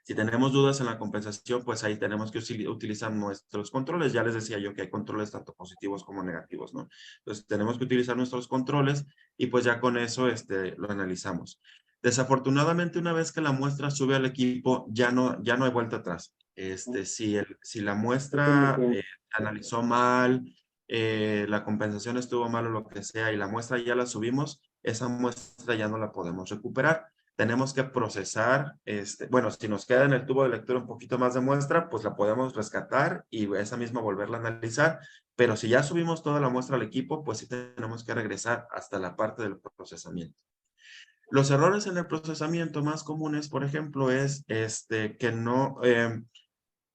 Si tenemos dudas en la compensación, pues ahí tenemos que utilizar nuestros controles. Ya les decía yo que hay controles tanto positivos como negativos, ¿no? Entonces tenemos que utilizar nuestros controles y pues ya con eso lo analizamos. Desafortunadamente, una vez que la muestra sube al equipo, ya no hay vuelta atrás. Si la muestra analizó mal, la compensación estuvo mal o lo que sea, y la muestra ya la subimos, esa muestra ya no la podemos recuperar. Tenemos que procesar, bueno, si nos queda en el tubo de lectura un poquito más de muestra, pues la podemos rescatar y esa misma volverla a analizar, pero si ya subimos toda la muestra al equipo, pues sí tenemos que regresar hasta la parte del procesamiento. Los errores en el procesamiento más comunes, por ejemplo, es que no, en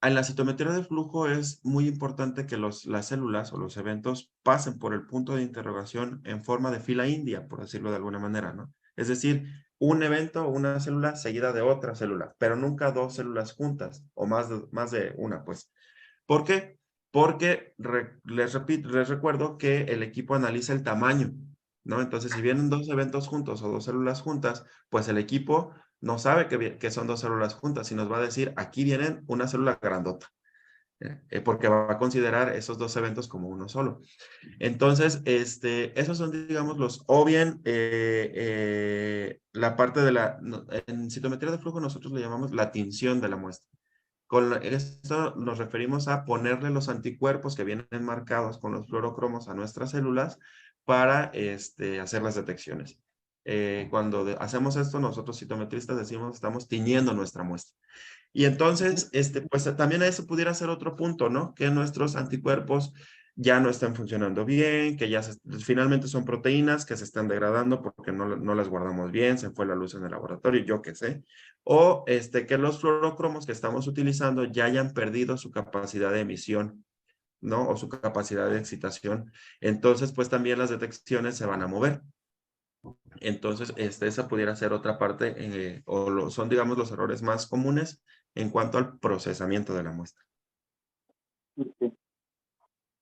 la citometría de flujo es muy importante que las células o los eventos pasen por el punto de interrogación en forma de fila india, por decirlo de alguna manera, ¿no? Es decir, un evento o una célula seguida de otra célula, pero nunca dos células juntas o más de una, pues. ¿Por qué? Porque les recuerdo que el equipo analiza el tamaño, ¿no? Entonces, si vienen dos eventos juntos o dos células juntas, pues el equipo no sabe que son dos células juntas y nos va a decir, aquí vienen una célula grandota, porque va a considerar esos dos eventos como uno solo. Entonces, esos son, digamos, o bien, la parte en citometría de flujo nosotros le llamamos la tinción de la muestra. Con esto nos referimos a ponerle los anticuerpos que vienen marcados con los fluorocromos a nuestras células para hacer las detecciones. Cuando hacemos esto, nosotros citometristas decimos estamos tiñendo nuestra muestra. Y entonces, pues también eso pudiera ser otro punto, ¿no? Que nuestros anticuerpos ya no están funcionando bien, que finalmente son proteínas que se están degradando porque no las guardamos bien, se fue la luz en el laboratorio, yo qué sé. O que los fluorocromos que estamos utilizando ya hayan perdido su capacidad de emisión, ¿no? O su capacidad de excitación. Entonces, pues también las detecciones se van a mover. Entonces, esa pudiera ser otra parte, son, digamos, los errores más comunes en cuanto al procesamiento de la muestra. Sí.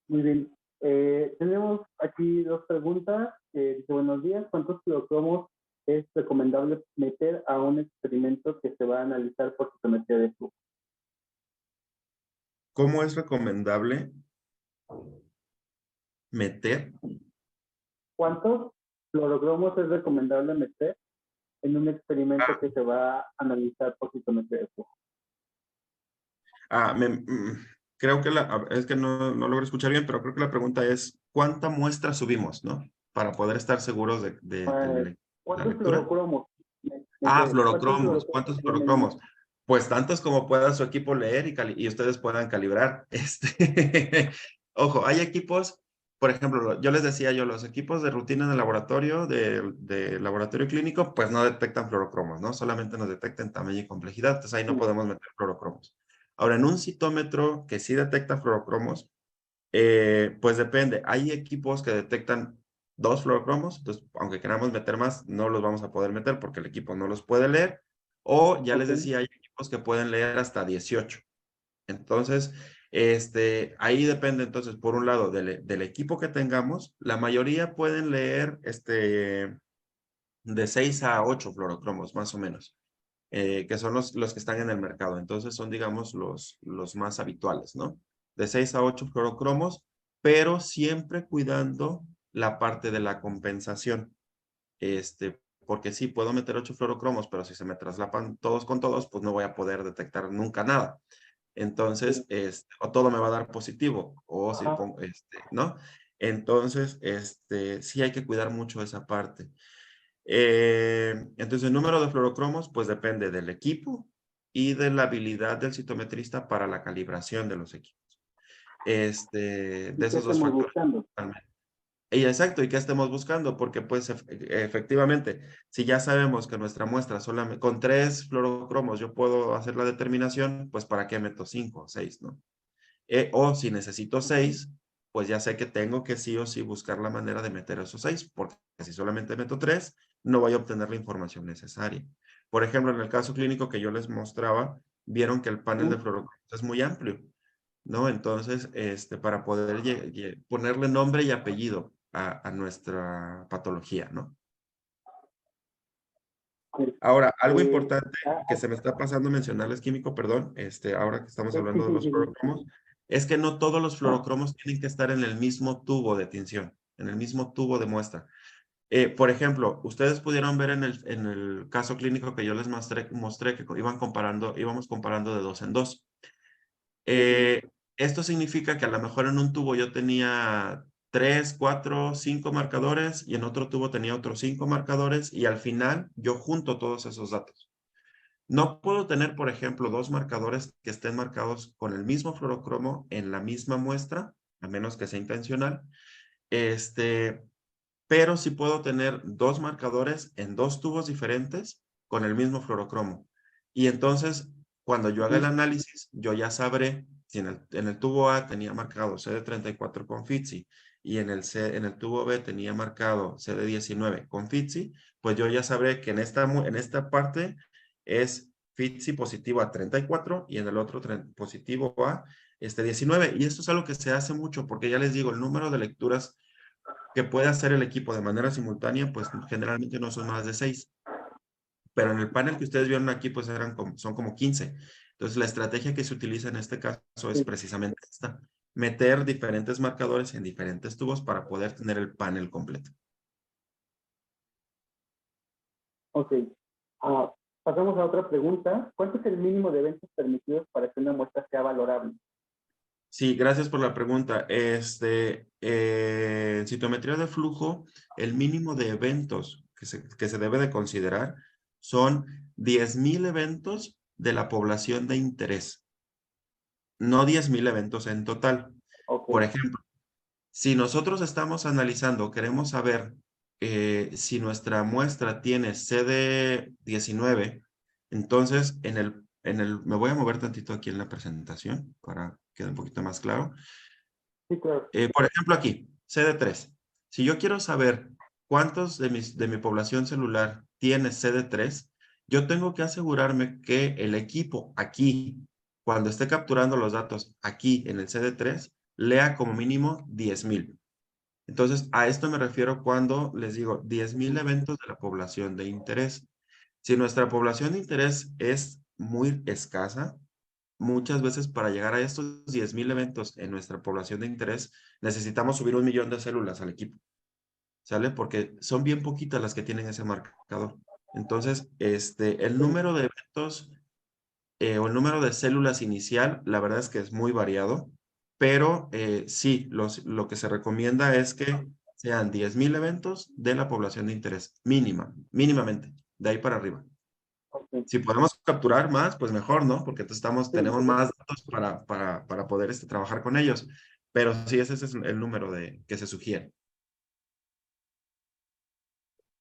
Muy bien. Tenemos aquí dos preguntas. Dice, buenos días. ¿Cuántos kilogramos es recomendable meter a un experimento que se va a analizar por citometría de flujo? ¿Cómo es recomendable meter? ¿Cuántos fluorogromos es recomendable meter en un experimento que se va a analizar por citometría de flujo? Creo que es que no logro escuchar bien, pero creo que la pregunta es, ¿cuánta muestra subimos, no? Para poder estar seguros de la ¿Cuántos lectura. fluorocromos? Fluorocromos. ¿Cuántos fluorocromos? Pues tantos como pueda su equipo leer y ustedes puedan calibrar. Ojo, hay equipos, por ejemplo, yo les decía los equipos de rutina en el laboratorio, de laboratorio clínico, pues no detectan fluorocromos, ¿no? Solamente nos detectan tamaño y complejidad, entonces ahí no podemos meter fluorocromos. Ahora, en un citómetro que sí detecta fluorocromos, pues depende. Hay equipos que detectan 2 fluorocromos, entonces aunque queramos meter más, no los vamos a poder meter porque el equipo no los puede leer. O ya les decía, hay equipos que pueden leer hasta 18. Entonces, ahí depende entonces, por un lado, del equipo que tengamos. La mayoría pueden leer de 6 a 8 fluorocromos, más o menos, que son los que están en el mercado. Entonces son, digamos, los más habituales, ¿no? De 6 a 8 fluorocromos, pero siempre cuidando la parte de la compensación. porque sí, puedo meter 8 fluorocromos, pero si se me traslapan todos con todos, pues no voy a poder detectar nunca nada. Entonces, o todo me va a dar positivo, o si Ajá. pongo, ¿no? Entonces, sí hay que cuidar mucho esa parte. Entonces, el número de fluorocromos, pues depende del equipo y de la habilidad del citometrista para la calibración de los equipos. De ¿Y qué esos dos estamos factores. buscando? Y exacto, ¿y qué estemos buscando? Porque pues efectivamente, si ya sabemos que nuestra muestra solamente con 3 fluorocromos yo puedo hacer la determinación, pues ¿para qué meto 5 o 6, no? O si necesito 6, pues ya sé que tengo que sí o sí buscar la manera de meter esos 6, porque si solamente meto 3, no voy a obtener la información necesaria. Por ejemplo, en el caso clínico que yo les mostraba, vieron que el panel de fluorocromos es muy amplio, ¿no? Entonces, para poder ponerle nombre y apellido a nuestra patología, ¿no? Ahora, algo importante que se me está pasando mencionarles, químico, perdón, ahora que estamos Sí, hablando de sí, los sí. fluorocromos, es que no todos los fluorocromos tienen que estar en el mismo tubo de tinción, en el mismo tubo de muestra. Por ejemplo, ustedes pudieron ver en el caso clínico que yo les mostré que íbamos comparando de 2 en 2. Esto significa que a lo mejor en un tubo yo tenía 3, 4, 5 marcadores y en otro tubo tenía otros 5 marcadores y al final yo junto todos esos datos. No puedo tener, por ejemplo, 2 marcadores que estén marcados con el mismo fluorocromo en la misma muestra, a menos que sea intencional. Pero sí puedo tener 2 marcadores en 2 tubos diferentes con el mismo fluorocromo. Y entonces, cuando yo haga el análisis, yo ya sabré si en el tubo A tenía marcado CD34 con FITSI y en el tubo B tenía marcado CD19 con FITSI, pues yo ya sabré que en esta parte es FITSI positivo a 34 y en el otro positivo a 19. Y esto es algo que se hace mucho porque ya les digo, el número de lecturas que puede hacer el equipo de manera simultánea, pues generalmente no son más de 6. Pero en el panel que ustedes vieron aquí, pues son como 15. Entonces, la estrategia que se utiliza en este caso es precisamente esta: meter diferentes marcadores en diferentes tubos para poder tener el panel completo. Ok. Ah, pasamos a otra pregunta. ¿Cuánto es el mínimo de eventos permitidos para que una muestra sea valorable? Sí, gracias por la pregunta. En citometría de flujo, el mínimo de eventos que se debe de considerar son 10,000 eventos de la población de interés, no 10,000 eventos en total. Ok. Por ejemplo, si nosotros estamos analizando, queremos saber si nuestra muestra tiene CD19, entonces me voy a mover tantito aquí en la presentación para que quede un poquito más claro. Sí, claro. Por ejemplo, aquí, CD3. Si yo quiero saber cuántos de mi población celular tiene CD3, yo tengo que asegurarme que el equipo aquí, cuando esté capturando los datos aquí en el CD3, lea como mínimo 10,000. Entonces, a esto me refiero cuando les digo 10,000 eventos de la población de interés. Si nuestra población de interés es muy escasa, muchas veces para llegar a estos 10,000 eventos en nuestra población de interés, necesitamos subir 1,000,000 de células al equipo, ¿sale? Porque son bien poquitas las que tienen ese marcador. Entonces, el número de eventos o el número de células inicial, la verdad es que es muy variado, pero sí, lo que se recomienda es que sean 10,000 eventos de la población de interés, mínimamente, de ahí para arriba. Ok. Si podemos capturar más, pues mejor, ¿no? Porque Sí, tenemos más datos para poder trabajar con ellos. Pero sí, ese es el número que se sugiere.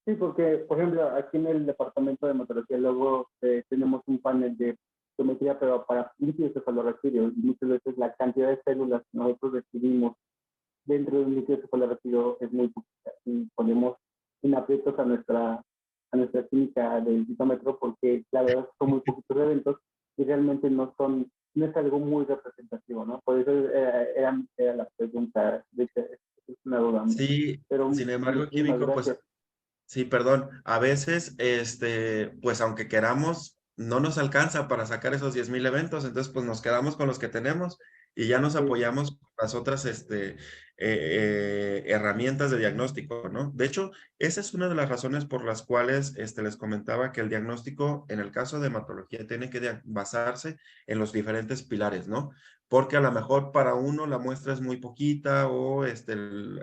sí, porque, por ejemplo, aquí en el departamento de hematología luego tenemos un panel de geometría, pero para líquidos cefalorraquídeos. Y muchas veces la cantidad de células que nosotros recibimos dentro de un líquido cefalorraquídeo es muy poquita. Y ponemos en aprietos a nuestra química del citómetro porque la verdad son muy poquitos eventos y realmente no es algo muy representativo, ¿no? Por eso era la pregunta, de que es una duda. Sí, Pero sin embargo, muchísimas químico, pues gracias. sí, perdón. A veces, pues aunque queramos, no nos alcanza para sacar esos 10,000 eventos, entonces pues nos quedamos con los que tenemos y ya nos Sí, apoyamos con las otras herramientas de diagnóstico, ¿no? De hecho, esa es una de las razones por las cuales les comentaba que el diagnóstico, en el caso de hematología, tiene que basarse en los diferentes pilares, ¿no? Porque a lo mejor para uno la muestra es muy poquita o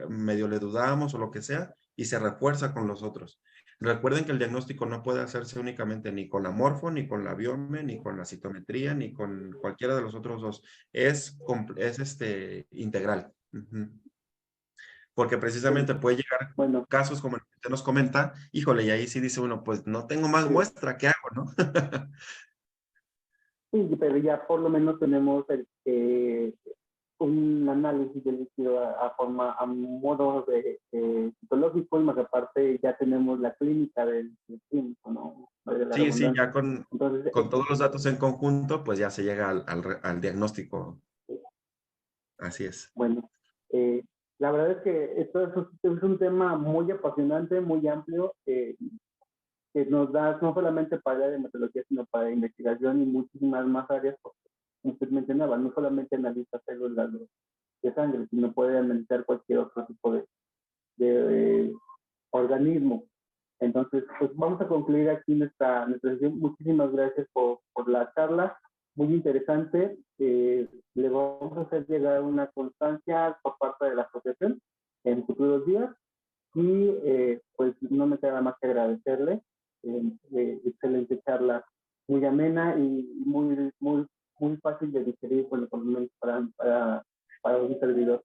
medio le dudamos o lo que sea, y se refuerza con los otros. Recuerden que el diagnóstico no puede hacerse únicamente ni con la morfo, ni con la biome, ni con la citometría, ni con cualquiera de los otros dos. Es integral. Ujú. Porque sí. precisamente puede llegar Bueno, casos como el que usted nos comenta, híjole, y ahí sí dice uno, pues no tengo más sí. muestra, ¿qué hago, no? Sí, pero ya por lo menos tenemos un análisis del líquido a modo citológico, y más aparte ya tenemos la clínica del clínico, ¿no? De la Sí, sí, redundancia. ya con, Entonces, con todos los datos en conjunto, pues ya se llega al diagnóstico. Así es. bueno, eh, la verdad es que esto es un tema muy apasionante, muy amplio, que nos da no solamente para la hematología, sino para investigación y muchísimas más áreas, porque, como usted mencionaba, no solamente analiza células de sangre, sino puede analizar cualquier otro tipo de organismo. Entonces, pues vamos a concluir aquí nuestra sesión. Muchísimas gracias por la charla, muy interesante. Le vamos a hacer llegar una constancia por parte de la asociación en futuros días, y pues no me queda más que agradecerle. Excelente charla, muy amena y muy fácil de digerir, bueno, por lo menos para un servidor.